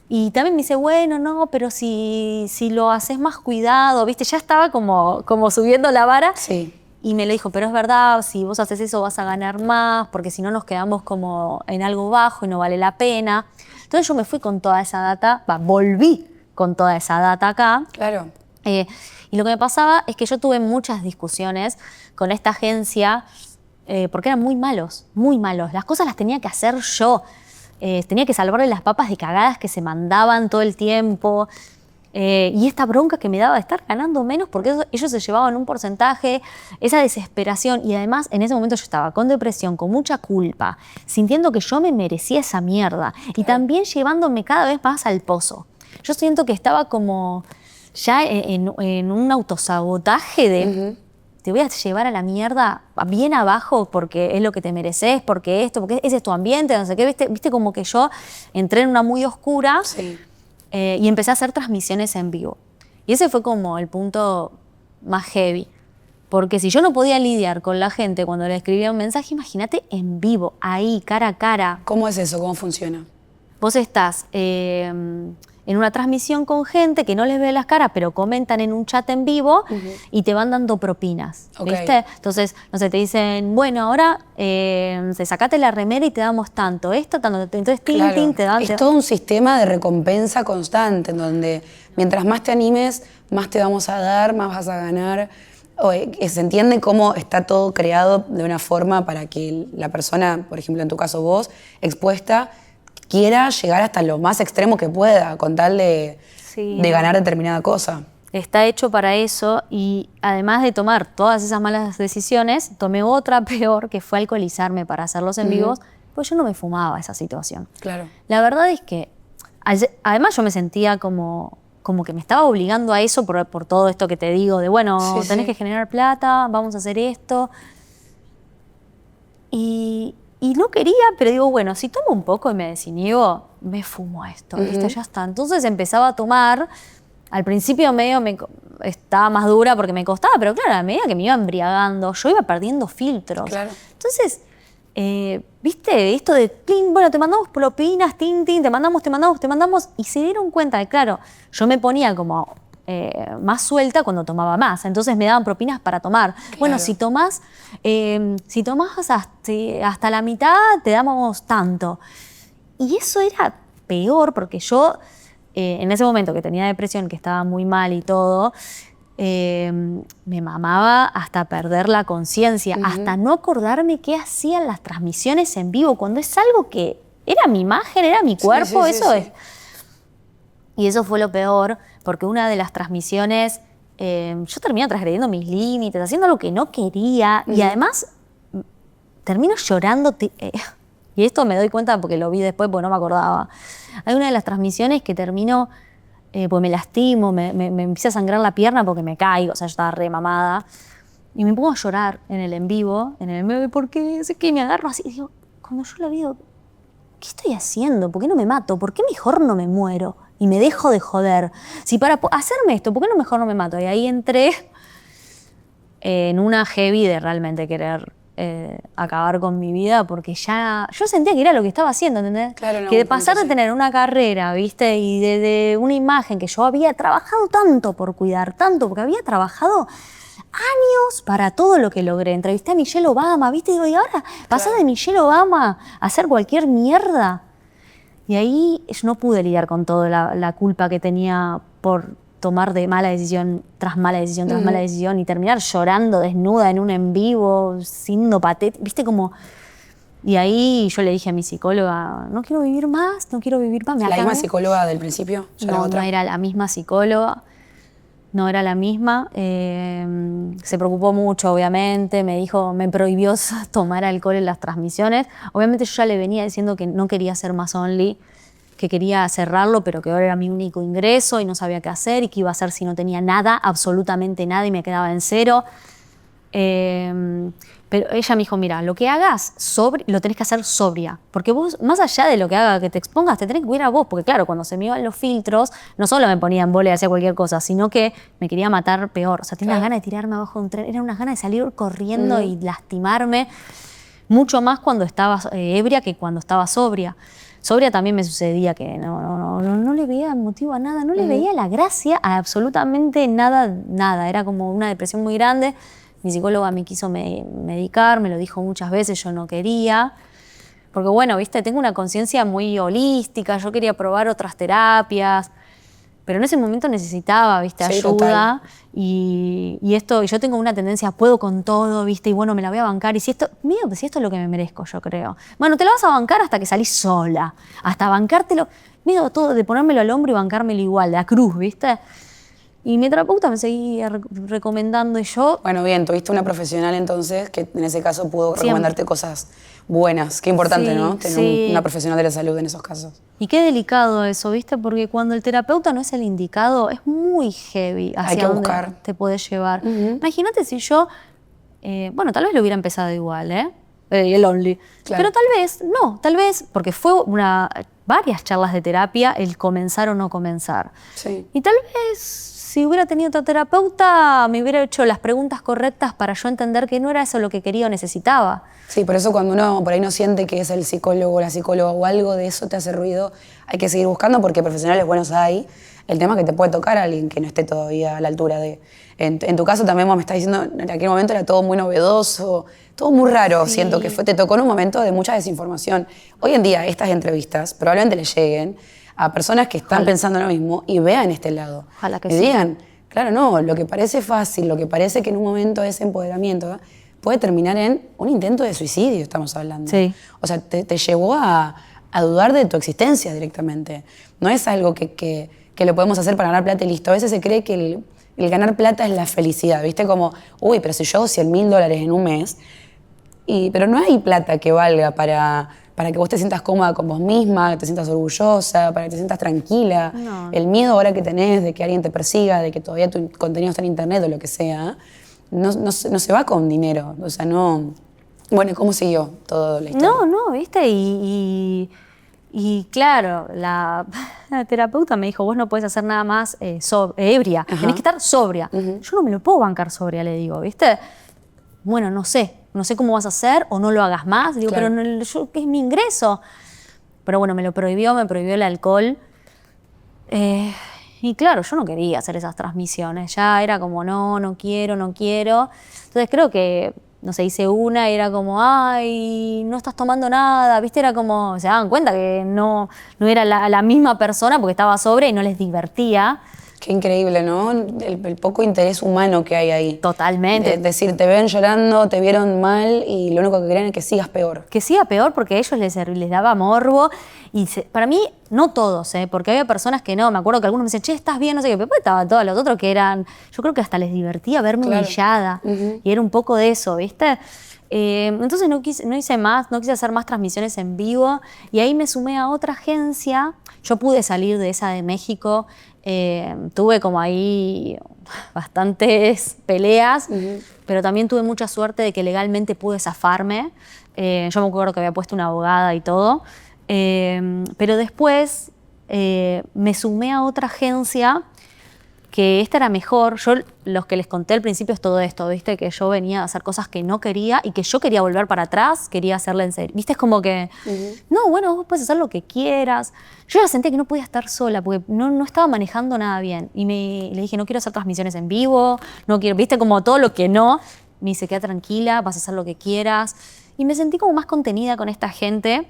Y también me dice, bueno, no, pero si lo haces más cuidado, viste, ya estaba como subiendo la vara. Sí. Y me lo dijo, pero es verdad, si vos haces eso vas a ganar más, porque si no nos quedamos como en algo bajo y no vale la pena. Entonces yo me fui con toda esa data, volví con toda esa data acá. Claro. Y lo que me pasaba es que yo tuve muchas discusiones con esta agencia porque eran muy malos, muy malos. Las cosas las tenía que hacer yo. Tenía que salvarle las papas de cagadas que se mandaban todo el tiempo. Y esta bronca que me daba de estar ganando menos porque ellos se llevaban un porcentaje, esa desesperación. Y además en ese momento yo estaba con depresión, con mucha culpa, sintiendo que yo me merecía esa mierda. Y también llevándome cada vez más al pozo. Yo siento que estaba como ya en un autosabotaje de te voy a llevar a la mierda bien abajo porque es lo que te mereces, porque porque ese es tu ambiente, no sé qué. Viste como que yo entré en una muy oscura. Sí. Y empecé a hacer transmisiones en vivo. Y ese fue como el punto más heavy. Porque si yo no podía lidiar con la gente cuando le escribía un mensaje, imagínate en vivo, ahí, cara a cara. ¿Cómo es eso? ¿Cómo funciona? Vos estás en una transmisión con gente que no les ve las caras, pero comentan en un chat en vivo y te van dando propinas, ¿viste? Entonces, no sé, te dicen, bueno, ahora sacate la remera y te damos tanto, esto, tanto. Entonces, te dan... Es todo un sistema de recompensa constante, en donde mientras más te animes, más te vamos a dar, más vas a ganar. Se entiende cómo está todo creado de una forma para que la persona, por ejemplo, en tu caso vos, expuesta, quiera llegar hasta lo más extremo que pueda, con tal de ganar determinada cosa. Está hecho para eso y además de tomar todas esas malas decisiones, tomé otra peor, que fue alcoholizarme para hacerlos en vivos, pues yo no me fumaba esa situación. Claro. La verdad es que, además yo me sentía como que me estaba obligando a eso por todo esto que te digo, de bueno, tenés que generar plata, vamos a hacer esto. Y no quería, pero digo, bueno, si tomo un poco y me desinhibo, me fumo esto, ¿viste? Ya está. Entonces empezaba a tomar. Al principio medio estaba más dura porque me costaba, pero claro, a medida que me iba embriagando, yo iba perdiendo filtros. Claro. Entonces, ¿viste? Esto de, bueno, te mandamos propinas, te mandamos. Y se dieron cuenta de, claro, yo me ponía como más suelta cuando tomaba más. Entonces me daban propinas para tomar. Claro. Bueno, si tomás hasta la mitad, te damos tanto. Y eso era peor porque yo, en ese momento que tenía depresión, que estaba muy mal y todo, me mamaba hasta perder la conciencia, hasta no acordarme qué hacían las transmisiones en vivo, cuando es algo que era mi imagen, era mi cuerpo, es. Y eso fue lo peor, porque una de las transmisiones, yo termino transgrediendo mis límites, haciendo lo que no quería, y además termino llorando. Y esto me doy cuenta porque lo vi después, porque no me acordaba. Hay una de las transmisiones que termino, pues me lastimo, me empieza a sangrar la pierna porque me caigo, o sea, yo estaba re mamada. Y me pongo a llorar en el en vivo, ¿por qué? Sé que me agarro así, y digo, cuando yo la vi, ¿qué estoy haciendo? ¿Por qué no me mato? ¿Por qué mejor no me muero? Y me dejo de joder. Si para hacerme esto, ¿por qué no mejor no me mato? Y ahí entré en una heavy de realmente querer acabar con mi vida, porque ya yo sentía que era lo que estaba haciendo, ¿entendés? Claro, no, que de pasar de tener una carrera, ¿viste? Y de una imagen que yo había trabajado tanto por cuidar, tanto, porque había trabajado años para todo lo que logré. Entrevisté a Michelle Obama, ¿viste? Digo, y ahora pasar de Michelle Obama a hacer cualquier mierda. Y ahí yo no pude lidiar con toda la culpa que tenía por tomar de mala decisión tras mala decisión tras mala decisión y terminar llorando desnuda en un en vivo, siendo patética, ¿viste? Como... Y ahí yo le dije a mi psicóloga, no quiero vivir más. ¿La misma psicóloga del principio? No era la misma psicóloga. No era la misma. Se preocupó mucho, obviamente. Me prohibió tomar alcohol en las transmisiones. Obviamente yo ya le venía diciendo que no quería ser más Only, que quería cerrarlo, pero que ahora era mi único ingreso y no sabía qué hacer y qué iba a hacer si no tenía nada, absolutamente nada, y me quedaba en cero. Pero ella me dijo, mira, lo que hagas lo tenés que hacer sobria, porque vos, más allá de lo que haga, que te expongas, te tenés que cuidar a vos, porque claro, cuando se me iban los filtros, no solo me ponía en bola y hacía cualquier cosa, sino que me quería matar peor. O sea, tenía unas ganas de tirarme abajo de un tren, eran unas ganas de salir corriendo y lastimarme, mucho más cuando estaba ebria que cuando estaba sobria. Sobria también me sucedía que no le veía motivo a nada, no le veía la gracia a absolutamente nada. Era como una depresión muy grande. Mi psicóloga me quiso medicar, me lo dijo muchas veces, yo no quería. Porque bueno, viste, tengo una conciencia muy holística, yo quería probar otras terapias. Pero en ese momento necesitaba, ¿viste? Sí, Ayuda. Y yo tengo una tendencia, puedo con todo, ¿viste? Y bueno, me la voy a bancar. Y si esto es lo que me merezco, yo creo. Bueno, te la vas a bancar hasta que salís sola. Hasta bancártelo. Miedo todo de ponérmelo al hombro y bancármelo igual, de a cruz, ¿viste? Y mi terapeuta me seguía recomendando y yo... Bueno, bien, tuviste una profesional entonces que en ese caso pudo recomendarte cosas buenas. Qué importante, Sí, ¿no? Tener sí. una profesional de la salud en esos casos. Y qué delicado eso, ¿viste? Porque cuando el terapeuta no es el indicado, es muy heavy hacia que dónde buscar. te podés llevar. Imagínate si yo... bueno, tal vez lo hubiera empezado igual, el Only. Claro. Pero tal vez, porque fue varias charlas de terapia el comenzar o no comenzar. Sí. Y tal vez si hubiera tenido otro terapeuta me hubiera hecho las preguntas correctas para yo entender que no era eso lo que quería o necesitaba. Sí, por eso cuando uno por ahí no siente que es el psicólogo o la psicóloga o algo de eso te hace ruido, hay que seguir buscando porque profesionales buenos hay. El tema es que te puede tocar a alguien que no esté todavía a la altura de... En tu caso también vos me estás diciendo, en aquel momento era todo muy novedoso, todo muy raro, Sí. siento que te tocó en un momento de mucha desinformación. Hoy en día estas entrevistas probablemente le lleguen a personas que están pensando lo mismo y vean este lado. Ojalá que y sí. digan, claro, no, lo que parece fácil, lo que parece que en un momento es empoderamiento, puede terminar en un intento de suicidio, estamos hablando. Sí. O sea, te llevó a dudar de tu existencia directamente. No es algo que lo podemos hacer para ganar plata y listo. A veces se cree que el ganar plata es la felicidad, ¿viste? Como, uy, pero si yo hago $100.000 en un mes, pero no hay plata que valga para que vos te sientas cómoda con vos misma, que te sientas orgullosa, para que te sientas tranquila. No. El miedo ahora que tenés de que alguien te persiga, de que todavía tu contenido está en internet o lo que sea, no se va con dinero. O sea, no... Bueno, ¿cómo siguió toda la historia? No, ¿viste? Y claro, la terapeuta me dijo, vos no podés hacer nada más ebria, Ajá. tenés que estar sobria. Yo no me lo puedo bancar sobria, le digo, ¿viste? Bueno, no sé cómo vas a hacer o no lo hagas más. Digo, Claro. pero ¿qué es mi ingreso? Pero bueno, me prohibió el alcohol. Y claro, yo no quería hacer esas transmisiones. Ya era como, no quiero. Entonces creo que, no sé, hice una y era como, ay, no estás tomando nada. ¿Viste? Era como, se daban cuenta que no era la misma persona porque estaba sobria y no les divertía. Qué increíble, ¿no? El poco interés humano que hay ahí. Totalmente. Es decir, te ven llorando, te vieron mal y lo único que quieren es que sigas peor. Que siga peor porque a ellos les daba morbo. Y para mí, no todos, porque había personas que no. Me acuerdo que algunos me decían, che, ¿estás bien? No sé qué. Pero después estaban todos los otros que eran... Yo creo que hasta les divertía verme Claro. humillada. Y era un poco de eso, ¿viste? Entonces no quise hacer más transmisiones en vivo. Y ahí me sumé a otra agencia. Yo pude salir de esa de México. Tuve como ahí bastantes peleas, pero también tuve mucha suerte de que legalmente pude zafarme. Yo me acuerdo que había puesto una abogada y todo. Pero después me sumé a otra agencia que esta era mejor. Yo, los que les conté al principio es todo esto, ¿viste? Que yo venía a hacer cosas que no quería y que yo quería volver para atrás, quería hacerla en serio. ¿Viste? Es como que, no, bueno, vos puedes hacer lo que quieras. Yo ya sentía que no podía estar sola porque no estaba manejando nada bien. Y le dije, no quiero hacer transmisiones en vivo, no quiero, ¿viste? Como todo lo que no. Me dice, queda tranquila, vas a hacer lo que quieras. Y me sentí como más contenida con esta gente.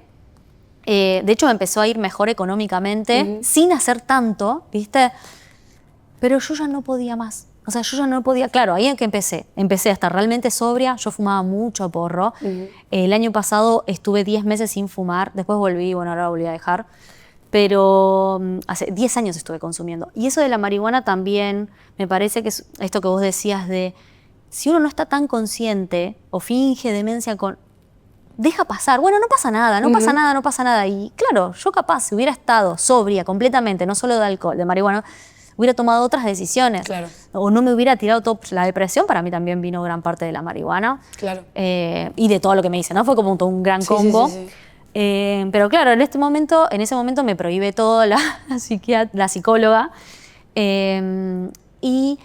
De hecho, me empezó a ir mejor económicamente, sin hacer tanto, ¿viste? Pero yo ya no podía más. O sea, yo ya no podía... Claro, ahí en que empecé. Empecé a estar realmente sobria. Yo fumaba mucho porro. El año pasado estuve 10 meses sin fumar. Después volví, bueno, ahora volví a dejar. Pero hace 10 años estuve consumiendo. Y eso de la marihuana también me parece que es esto que vos decías de... Si uno no está tan consciente o finge demencia deja pasar. Bueno, no pasa nada, no pasa nada. Y claro, yo capaz, si hubiera estado sobria completamente, no solo de alcohol, de marihuana... hubiera tomado otras decisiones. Claro. O no me hubiera tirado todo. La depresión para mí también vino gran parte de la marihuana. Claro. Y de todo lo que me hice, ¿no? Fue como un gran combo. Sí. Pero claro, en ese momento me prohíbe todo la psicóloga. Y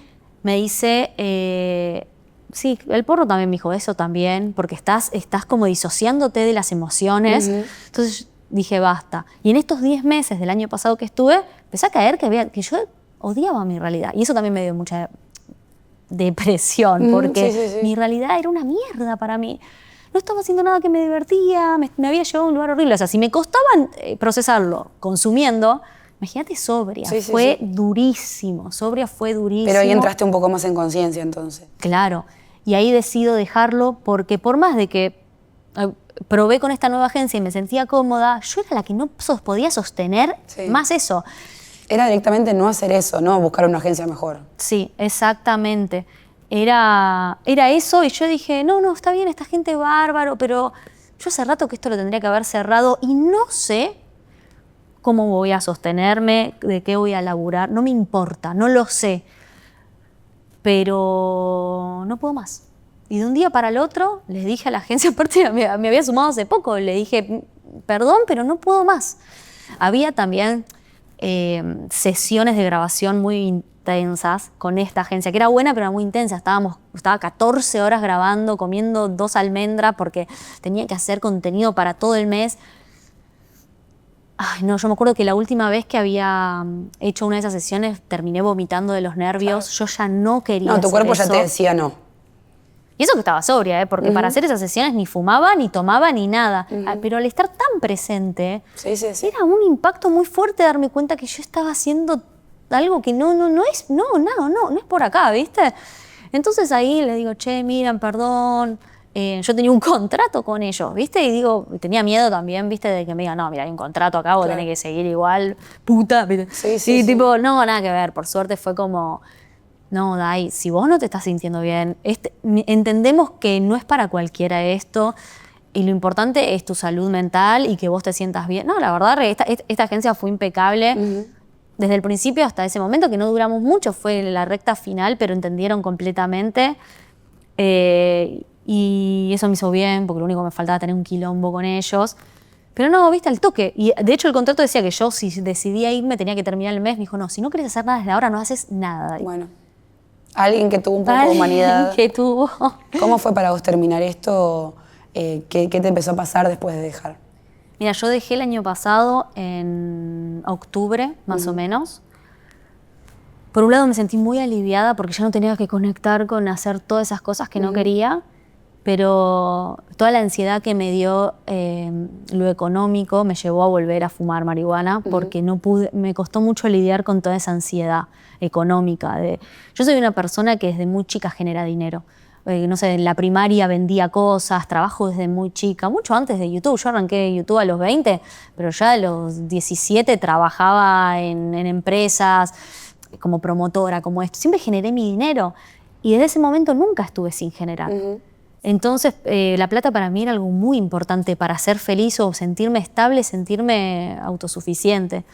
me dice, sí, el porro también me dijo eso también, porque estás como disociándote de las emociones. Entonces dije, basta. Y en estos 10 meses del año pasado que estuve, empecé a caer que yo odiaba mi realidad. Y eso también me dio mucha depresión, porque mi realidad era una mierda para mí. No estaba haciendo nada que me divertía, me había llevado a un lugar horrible. O sea, si me costaba procesarlo consumiendo, Imagínate sobria, Sí, sí, fue sí. durísimo, sobria fue durísimo. Pero ahí entraste un poco más en conciencia entonces. Claro, y ahí decido dejarlo porque por más de que probé con esta nueva agencia y me sentía cómoda, yo era la que no podía sostener Sí. más eso. Era directamente no hacer eso, no buscar una agencia mejor. Sí, exactamente. Era eso y yo dije, no, está bien, esta gente bárbaro, pero yo hace rato que esto lo tendría que haber cerrado y no sé cómo voy a sostenerme, de qué voy a laburar, no me importa, no lo sé, pero no puedo más. Y de un día para el otro les dije a la agencia, aparte me había sumado hace poco, le dije, perdón, pero no puedo más. Había también sesiones de grabación muy intensas con esta agencia, que era buena pero era muy intensa. Estaba 14 horas grabando, comiendo 2 almendras porque tenía que hacer contenido para todo el mes. Ay, no, yo me acuerdo que la última vez que había hecho una de esas sesiones terminé vomitando de los nervios. Yo ya no quería No, tu hacer cuerpo ya eso. te decía no. Y eso que estaba sobria, porque para hacer esas sesiones ni fumaba, ni tomaba, ni nada. Pero al estar tan presente, Sí, sí, sí. era un impacto muy fuerte darme cuenta que yo estaba haciendo algo que no es por acá, ¿viste? Entonces ahí le digo, che, miren, perdón. Yo tenía un contrato con ellos, ¿viste? Y digo, tenía miedo también, ¿viste? De que me digan, no, mira, hay un contrato acá, vos tenés que seguir igual, puta. Sí, sí, Y sí. tipo, no, nada que ver. Por suerte fue como, no, Dai, si vos no te estás sintiendo bien, entendemos que no es para cualquiera esto y lo importante es tu salud mental y que vos te sientas bien. No, la verdad, esta agencia fue impecable. Desde el principio hasta ese momento, que no duramos mucho, fue la recta final, pero entendieron completamente. Y eso me hizo bien, porque lo único que me faltaba tener un quilombo con ellos. Pero no, viste, al toque. Y de hecho el contrato decía que yo, si decidía irme, tenía que terminar el mes. Me dijo, no, si no querés hacer nada desde ahora, no haces nada. Bueno, alguien que tuvo un poco de humanidad. Que tuvo. ¿Cómo fue para vos terminar esto? ¿Qué te empezó a pasar después de dejar? Mira, yo dejé el año pasado en octubre, más o menos. Por un lado me sentí muy aliviada porque ya no tenía que conectar con hacer todas esas cosas que no quería, pero toda la ansiedad que me dio lo económico me llevó a volver a fumar marihuana porque no pude, me costó mucho lidiar con toda esa ansiedad económica. Yo soy una persona que desde muy chica genera dinero. No sé, en la primaria vendía cosas, trabajo desde muy chica, mucho antes de YouTube. Yo arranqué YouTube a los 20, pero ya a los 17 trabajaba en empresas, como promotora, como esto. Siempre generé mi dinero y desde ese momento nunca estuve sin generar. Entonces, la plata para mí era algo muy importante para ser feliz o sentirme estable, sentirme autosuficiente.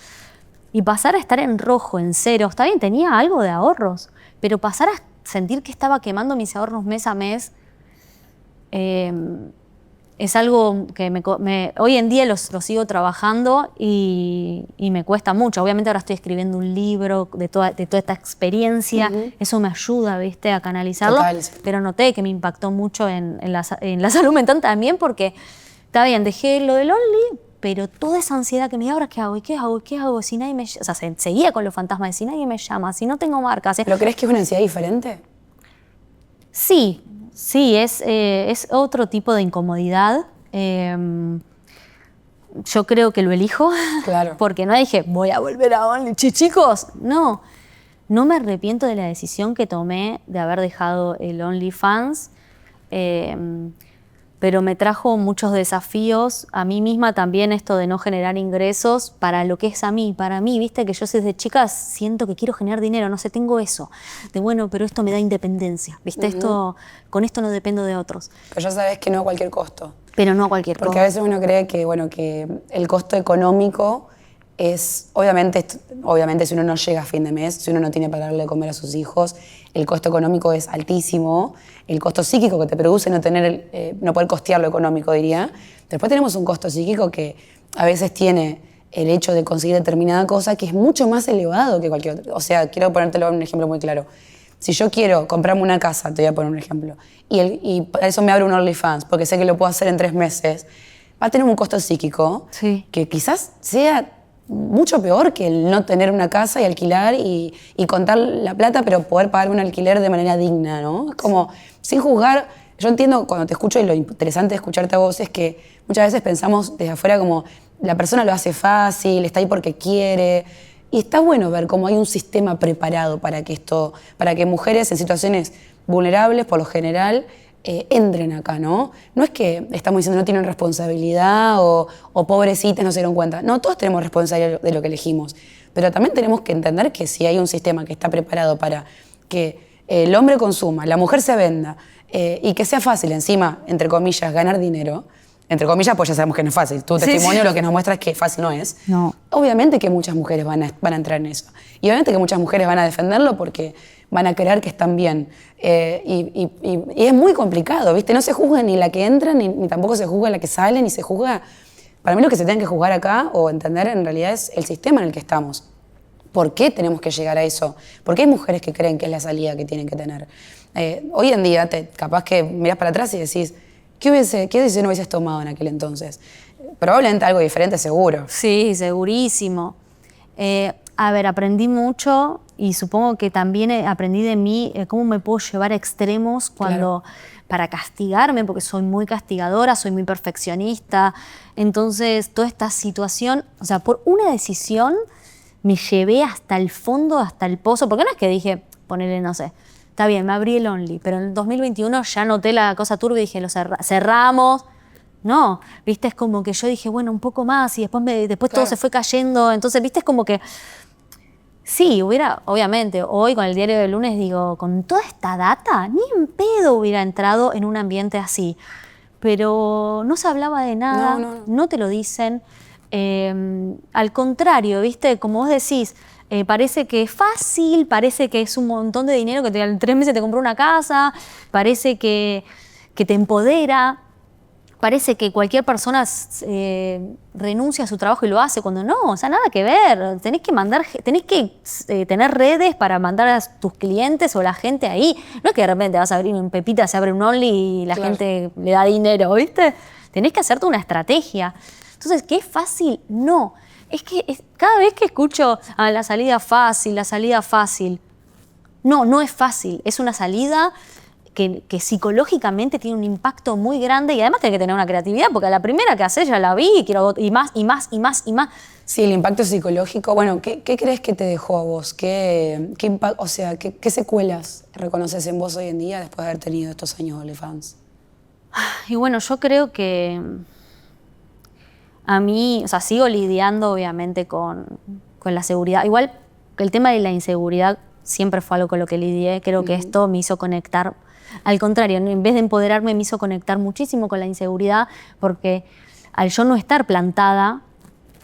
Y pasar a estar en rojo, en cero, está bien, tenía algo de ahorros, pero pasar a sentir que estaba quemando mis ahorros mes a mes es algo que hoy en día los sigo trabajando y me cuesta mucho. Obviamente ahora estoy escribiendo un libro de toda esta experiencia, eso me ayuda, ¿viste?, a canalizarlo. Total. Pero noté que me impactó mucho en la salud mental también porque, está bien, dejé lo del Only, pero toda esa ansiedad que me dio, ¿ahora qué hago? ¿Y qué hago? ¿Y qué hago? Si nadie me llama. O sea, seguía con los fantasmas de si nadie me llama, si no tengo marcas. ¿Pero crees que es una ansiedad diferente? Sí, es otro tipo de incomodidad. Yo creo que lo elijo. Claro. Porque no dije, voy a volver a Only, chicos. No me arrepiento de la decisión que tomé de haber dejado el OnlyFans. Pero me trajo muchos desafíos a mí misma también, esto de no generar ingresos para lo que es para mí, viste que yo desde chica siento que quiero generar dinero, no sé, tengo eso, de bueno, pero esto me da independencia, viste, con esto no dependo de otros. Pero ya sabes que no a cualquier costo. Pero no a cualquier Porque costo. a veces uno cree que, bueno, que el costo económico es, obviamente si uno no llega a fin de mes, si uno no tiene para darle de comer a sus hijos, el costo económico es altísimo, el costo psíquico que te produce no poder costear lo económico, diría. Después tenemos un costo psíquico que a veces tiene el hecho de conseguir determinada cosa que es mucho más elevado que cualquier otro. O sea, quiero ponértelo un ejemplo muy claro. Si yo quiero comprarme una casa, te voy a poner un ejemplo, y para eso me abro un OnlyFans, porque sé que lo puedo hacer en 3 meses, va a tener un costo psíquico que quizás sea mucho peor que el no tener una casa y alquilar y contar la plata, pero poder pagar un alquiler de manera digna, ¿no? Es como, sin juzgar, yo entiendo cuando te escucho y lo interesante de escucharte a vos es que muchas veces pensamos desde afuera como la persona lo hace fácil, está ahí porque quiere. Y está bueno ver cómo hay un sistema preparado para que mujeres en situaciones vulnerables, por lo general, entren acá, ¿no? No es que estamos diciendo no tienen responsabilidad o pobrecitas no se dieron cuenta. No, todos tenemos responsabilidad de lo que elegimos. Pero también tenemos que entender que si hay un sistema que está preparado para que el hombre consuma, la mujer se venda y que sea fácil encima, entre comillas, ganar dinero, entre comillas, pues ya sabemos que no es fácil. Tu testimonio lo que nos muestra es que fácil no es. No. Obviamente que muchas mujeres van a entrar en eso. Y obviamente que muchas mujeres van a defenderlo porque van a creer que están bien. Y es muy complicado, ¿viste? No se juzga ni la que entra, ni tampoco se juzga la que sale, ni se juzga... Para mí lo que se tiene que juzgar acá o entender en realidad es el sistema en el que estamos. ¿Por qué tenemos que llegar a eso? ¿Por qué hay mujeres que creen que es la salida que tienen que tener? Hoy en día, capaz que mirás para atrás y decís, ¿qué decisión hubieses tomado en aquel entonces? Probablemente algo diferente, seguro. Sí, segurísimo. A ver, aprendí mucho y supongo que también aprendí de mí cómo me puedo llevar a extremos cuando... Claro. Para castigarme, porque soy muy castigadora, soy muy perfeccionista. Entonces, toda esta situación, o sea, por una decisión me llevé hasta el fondo, hasta el pozo, porque no es que dije, ponele, no sé, está bien, me abrí el Only, pero en el 2021 ya noté la cosa turbia y dije, lo cerramos. No, viste, es como que yo dije, bueno, un poco más y después claro. Todo se fue cayendo. Entonces, viste, es como que sí, obviamente, hoy con el diario del lunes digo, con toda esta data, ni en pedo hubiera entrado en un ambiente así. Pero no se hablaba de nada, no te lo dicen. Al contrario, ¿viste? Como vos decís, parece que es fácil, parece que es un montón de dinero, que en 3 meses te compró una casa, parece que te empodera. Parece que cualquier persona renuncia a su trabajo y lo hace cuando no, o sea, nada que ver. Tenés que tener redes para mandar a tus clientes o la gente ahí. No es que de repente vas a abrir un Pepita, se abre un Only y la gente le da dinero, ¿viste? Tenés que hacerte una estrategia. Entonces, ¿qué es fácil? No. Es que cada vez que escucho la salida fácil. No es fácil. Es una salida que psicológicamente tiene un impacto muy grande y además tenés que tener una creatividad, porque a la primera que haces ya la vi y quiero y más. Sí, el impacto psicológico. Bueno, ¿qué crees que te dejó a vos? ¿Qué secuelas reconoces en vos hoy en día después de haber tenido estos años de OnlyFans? Y bueno, yo creo que a mí, o sea, sigo lidiando obviamente con la seguridad. Igual el tema de la inseguridad siempre fue algo con lo que lidié. Creo que esto me hizo conectar. Al contrario, en vez de empoderarme, me hizo conectar muchísimo con la inseguridad, porque al yo no estar plantada,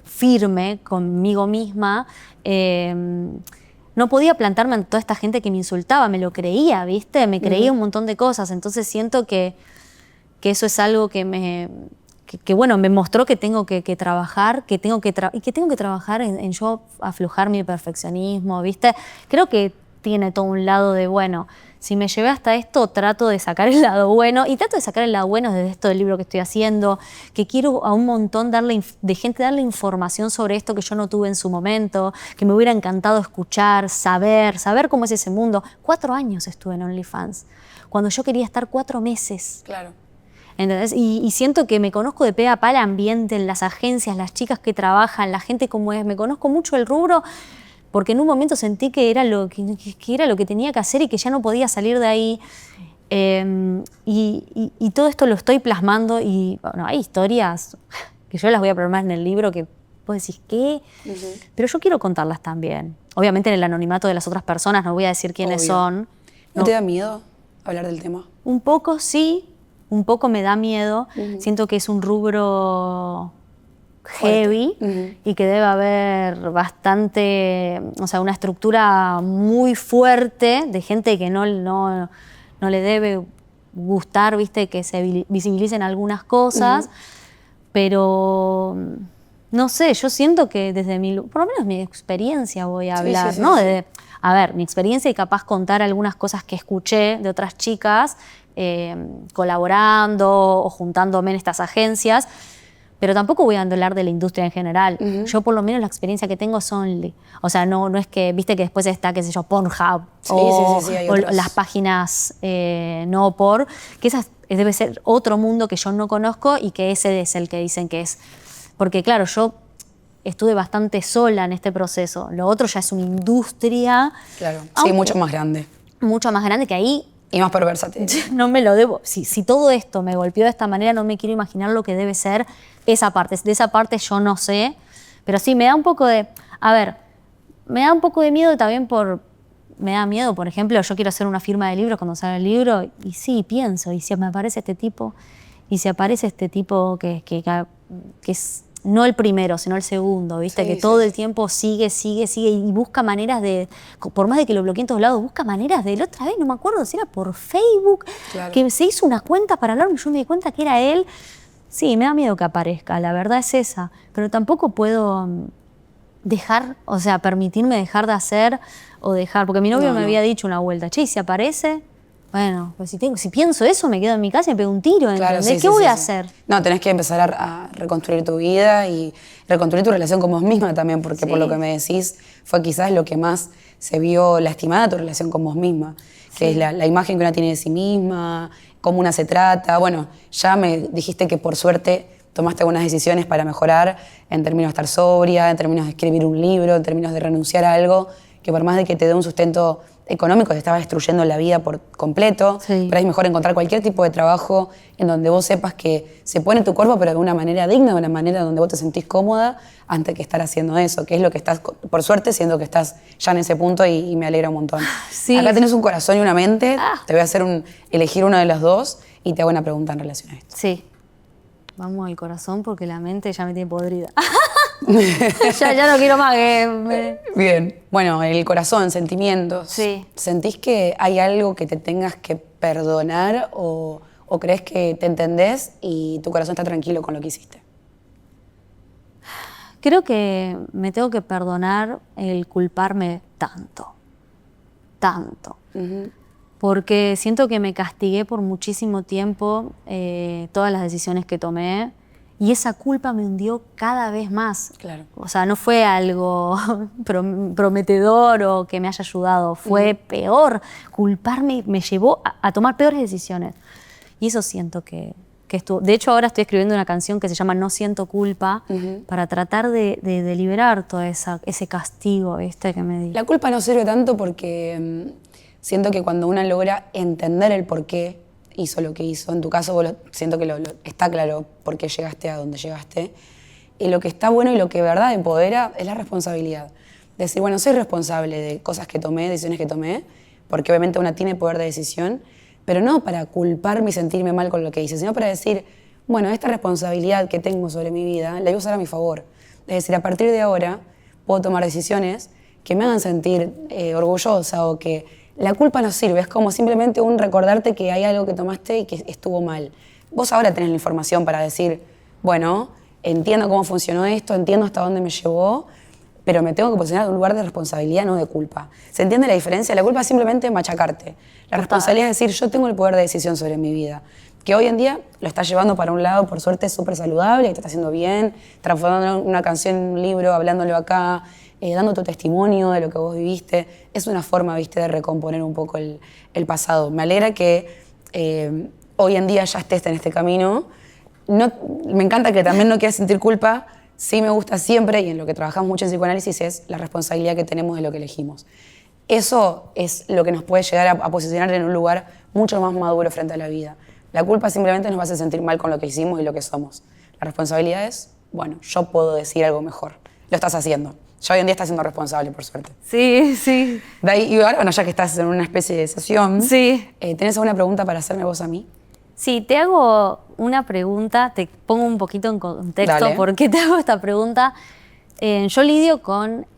firme conmigo misma, no podía plantarme ante toda esta gente que me insultaba, me lo creía, ¿viste? Me creía un montón de cosas, entonces siento que eso es algo que bueno, me mostró que tengo que trabajar, y que tengo que trabajar en yo aflojar mi perfeccionismo, ¿viste? Creo que tiene todo un lado de, bueno, si me llevé hasta esto, trato de sacar el lado bueno, y trato de sacar el lado bueno desde esto del libro que estoy haciendo, que quiero a un montón de gente darle información sobre esto que yo no tuve en su momento, que me hubiera encantado escuchar, saber cómo es ese mundo. 4 años estuve en OnlyFans, cuando yo quería estar 4 meses. Claro. ¿Entendés? Y siento que me conozco de pe a pa el ambiente, las agencias, las chicas que trabajan, la gente como es, me conozco mucho el rubro, porque en un momento sentí que era lo que tenía que hacer y que ya no podía salir de ahí. Y todo esto lo estoy plasmando y bueno, hay historias que yo las voy a plasmar en el libro que vos decís, ¿qué? Pero yo quiero contarlas también. Obviamente en el anonimato de las otras personas, no voy a decir quiénes son. ¿No te da miedo hablar del tema? Un poco sí, un poco me da miedo. Siento que es un rubro heavy y que debe haber bastante, o sea, una estructura muy fuerte de gente que no le debe gustar, viste, que se visibilicen algunas cosas, pero no sé, yo siento que desde por lo menos mi experiencia voy a hablar, ¿no? A ver, mi experiencia y capaz contar algunas cosas que escuché de otras chicas colaborando o juntándome en estas agencias. Pero tampoco voy a hablar de la industria en general. Yo por lo menos la experiencia que tengo es Only. O sea, no es que, viste que después está, qué sé yo, Pornhub o las páginas no por, que esas debe ser otro mundo que yo no conozco y que ese es el que dicen que es. Porque claro, yo estuve bastante sola en este proceso. Lo otro ya es una industria. Claro, sí, mucho más grande. Mucho más grande que ahí. Y más perversa. No me lo debo. Si todo esto me golpeó de esta manera, no me quiero imaginar lo que debe ser esa parte. De esa parte yo no sé. Pero sí, me da un poco de... A ver, me da un poco de miedo también me da miedo, por ejemplo, yo quiero hacer una firma de libros cuando sale el libro y sí, pienso, y si me aparece este tipo, y si aparece este tipo que es no el primero, sino el segundo, ¿viste? Sí, que todo el tiempo sigue y busca maneras de, por más de que lo bloquee en todos lados, busca maneras de, la otra vez no me acuerdo si era por Facebook, que se hizo una cuenta para hablar y yo me di cuenta que era él. Sí, me da miedo que aparezca, la verdad es esa, pero tampoco puedo dejar, o sea, permitirme dejar de hacer o dejar, porque mi novio me había dicho una vuelta, che, si aparece, bueno, pues si pienso eso, me quedo en mi casa y me pego un tiro, ¿entendés? Claro, sí, ¿Qué voy a hacer? No, tenés que empezar a reconstruir tu vida y reconstruir tu relación con vos misma también, porque por lo que me decís, fue quizás lo que más se vio lastimada tu relación con vos misma, que es la imagen que una tiene de sí misma, cómo una se trata. Bueno, ya me dijiste que por suerte tomaste algunas decisiones para mejorar en términos de estar sobria, en términos de escribir un libro, en términos de renunciar a algo que por más de que te dé un sustento económico te estaba destruyendo la vida por completo. Pero es mejor encontrar cualquier tipo de trabajo en donde vos sepas que se pone tu cuerpo pero de una manera digna, de una manera donde vos te sentís cómoda antes que estar haciendo eso, que es lo que estás, por suerte, siendo que estás ya en ese punto y me alegra un montón. Sí. Acá tenés un corazón y una mente, te voy a hacer elegir uno de los dos y te hago una pregunta en relación a esto. Sí. Vamos al corazón porque la mente ya me tiene podrida. ya no quiero más que... Bien. Bueno, el corazón, sentimientos. Sí. ¿Sentís que hay algo que te tengas que perdonar o crees que te entendés y tu corazón está tranquilo con lo que hiciste? Creo que me tengo que perdonar el culparme tanto. Porque siento que me castigué por muchísimo tiempo todas las decisiones que tomé y esa culpa me hundió cada vez más. Claro. O sea, no fue algo prometedor o que me haya ayudado, fue peor. Culparme me llevó a tomar peores decisiones. Y eso siento que estuvo. De hecho, ahora estoy escribiendo una canción que se llama No siento culpa para tratar de liberar todo ese castigo, ¿viste? Que me di. La culpa no sirve tanto porque... siento que cuando una logra entender el por qué hizo lo que hizo, en tu caso siento que está claro por qué llegaste a donde llegaste, y lo que está bueno y lo que de verdad empodera es la responsabilidad. Decir, bueno, soy responsable de cosas que tomé, decisiones que tomé, porque obviamente una tiene poder de decisión, pero no para culparme y sentirme mal con lo que hice, sino para decir, bueno, esta responsabilidad que tengo sobre mi vida la voy a usar a mi favor. Es decir, a partir de ahora puedo tomar decisiones que me hagan sentir orgullosa o que... La culpa no sirve, es como simplemente un recordarte que hay algo que tomaste y que estuvo mal. Vos ahora tenés la información para decir, bueno, entiendo cómo funcionó esto, entiendo hasta dónde me llevó, pero me tengo que posicionar en un lugar de responsabilidad, no de culpa. ¿Se entiende la diferencia? La culpa es simplemente machacarte. La responsabilidad es decir, yo tengo el poder de decisión sobre mi vida, que hoy en día lo estás llevando para un lado, por suerte, súper saludable, que te está haciendo bien, transformando una canción en un libro, hablándolo acá, dando tu testimonio de lo que vos viviste. Es una forma, viste, de recomponer un poco el pasado. Me alegra que hoy en día ya estés en este camino. Me encanta que también no quieras sentir culpa. Sí me gusta siempre, y en lo que trabajamos mucho en psicoanálisis, es la responsabilidad que tenemos de lo que elegimos. Eso es lo que nos puede llegar a posicionar en un lugar mucho más maduro frente a la vida. La culpa simplemente nos va a hacer sentir mal con lo que hicimos y lo que somos. La responsabilidad es, bueno, yo puedo decir algo mejor. Lo estás haciendo. Ya hoy en día estás siendo responsable, por suerte. Sí, sí. De ahí, y ahora, bueno, ya que estás en una especie de sesión, sí. ¿tenés alguna pregunta para hacerme vos a mí? Sí, te hago una pregunta, te pongo un poquito en contexto. Dale. ¿Por qué te hago esta pregunta? Yo lidio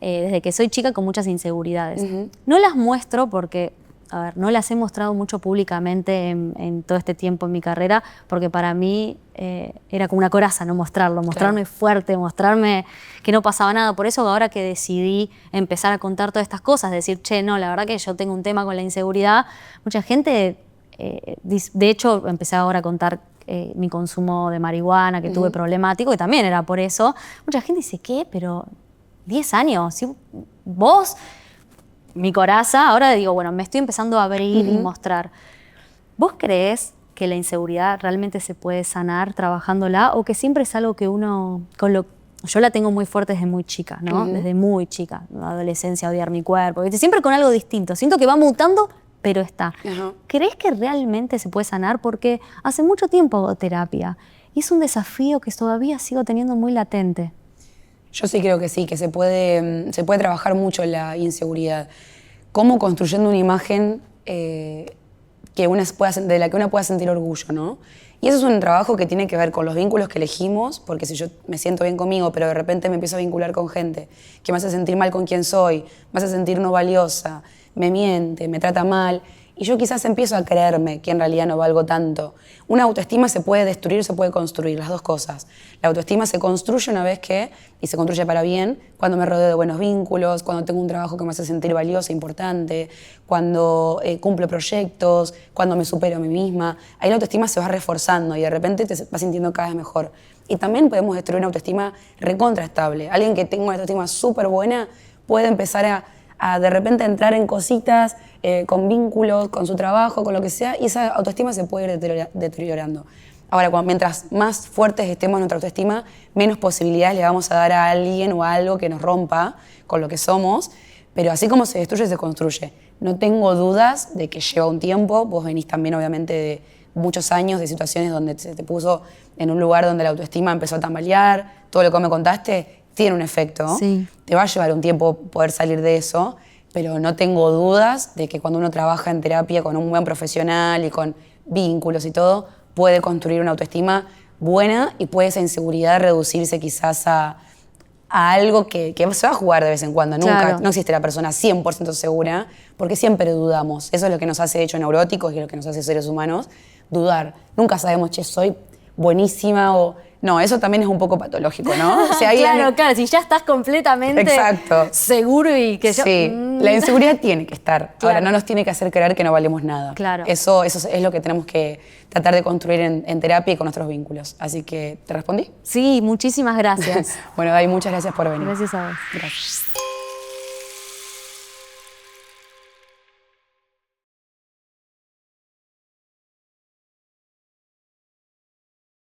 desde que soy chica, con muchas inseguridades. No las muestro porque, a ver, no las he mostrado mucho públicamente en todo este tiempo en mi carrera, porque para mí era como una coraza no mostrarlo, mostrarme fuerte, mostrarme que no pasaba nada. Por eso ahora que decidí empezar a contar todas estas cosas, decir, che, no, la verdad que yo tengo un tema con la inseguridad, mucha gente, de hecho, empecé ahora a contar mi consumo de marihuana, que tuve problemático, y también era por eso. Mucha gente dice, ¿qué? Pero 10 años, ¿sí? Vos... Mi coraza, ahora digo, bueno, me estoy empezando a abrir y mostrar. ¿Vos creés que la inseguridad realmente se puede sanar trabajándola o que siempre es algo que uno, yo la tengo muy fuerte desde muy chica, ¿no? Desde muy chica, adolescencia, odiar mi cuerpo, ¿viste? Siempre con algo distinto. Siento que va mutando, pero está. ¿Crees que realmente se puede sanar? Porque hace mucho tiempo hago terapia y es un desafío que todavía sigo teniendo muy latente. Yo sí creo que sí, que se puede trabajar mucho en la inseguridad. Cómo construyendo una imagen de la que una pueda sentir orgullo, ¿no? Y eso es un trabajo que tiene que ver con los vínculos que elegimos, porque si yo me siento bien conmigo, pero de repente me empiezo a vincular con gente que me hace sentir mal con quien soy, me hace sentir no valiosa, me miente, me trata mal, y yo quizás empiezo a creerme que en realidad no valgo tanto. Una autoestima se puede destruir, se puede construir, las dos cosas. La autoestima se construye una vez que, y se construye para bien, cuando me rodeo de buenos vínculos, cuando tengo un trabajo que me hace sentir valiosa, importante, cuando cumplo proyectos, cuando me supero a mí misma. Ahí la autoestima se va reforzando y de repente te vas sintiendo cada vez mejor. Y también podemos destruir una autoestima recontraestable. Alguien que tenga una autoestima súper buena puede empezar a de repente entrar en cositas, con vínculos, con su trabajo, con lo que sea, y esa autoestima se puede ir deteriorando. Ahora, mientras más fuertes estemos en nuestra autoestima, menos posibilidades le vamos a dar a alguien o a algo que nos rompa con lo que somos, pero así como se destruye, se construye. No tengo dudas de que lleva un tiempo, vos venís también obviamente de muchos años de situaciones donde se te puso en un lugar donde la autoestima empezó a tambalear, todo lo que me contaste tiene un efecto. Sí. Te va a llevar un tiempo poder salir de eso, pero no tengo dudas de que cuando uno trabaja en terapia con un buen profesional y con vínculos y todo, puede construir una autoestima buena y puede esa inseguridad reducirse quizás a algo que se va a jugar de vez en cuando. Claro. Nunca, no existe la persona 100% segura, porque siempre dudamos. Eso es lo que nos hace, de hecho, neuróticos y lo que nos hace seres humanos, dudar. Nunca sabemos, che, soy buenísima o... No, eso también es un poco patológico, ¿no? O sea, Claro, si ya estás completamente Exacto. seguro y que Sí, la inseguridad tiene que estar. Claro. Ahora, no nos tiene que hacer creer que no valemos nada. Claro. Eso es lo que tenemos que tratar de construir en terapia y con nuestros vínculos. Así que, ¿te respondí? Sí, muchísimas gracias. Bueno, Dai, muchas gracias por venir. Gracias a vos. Gracias.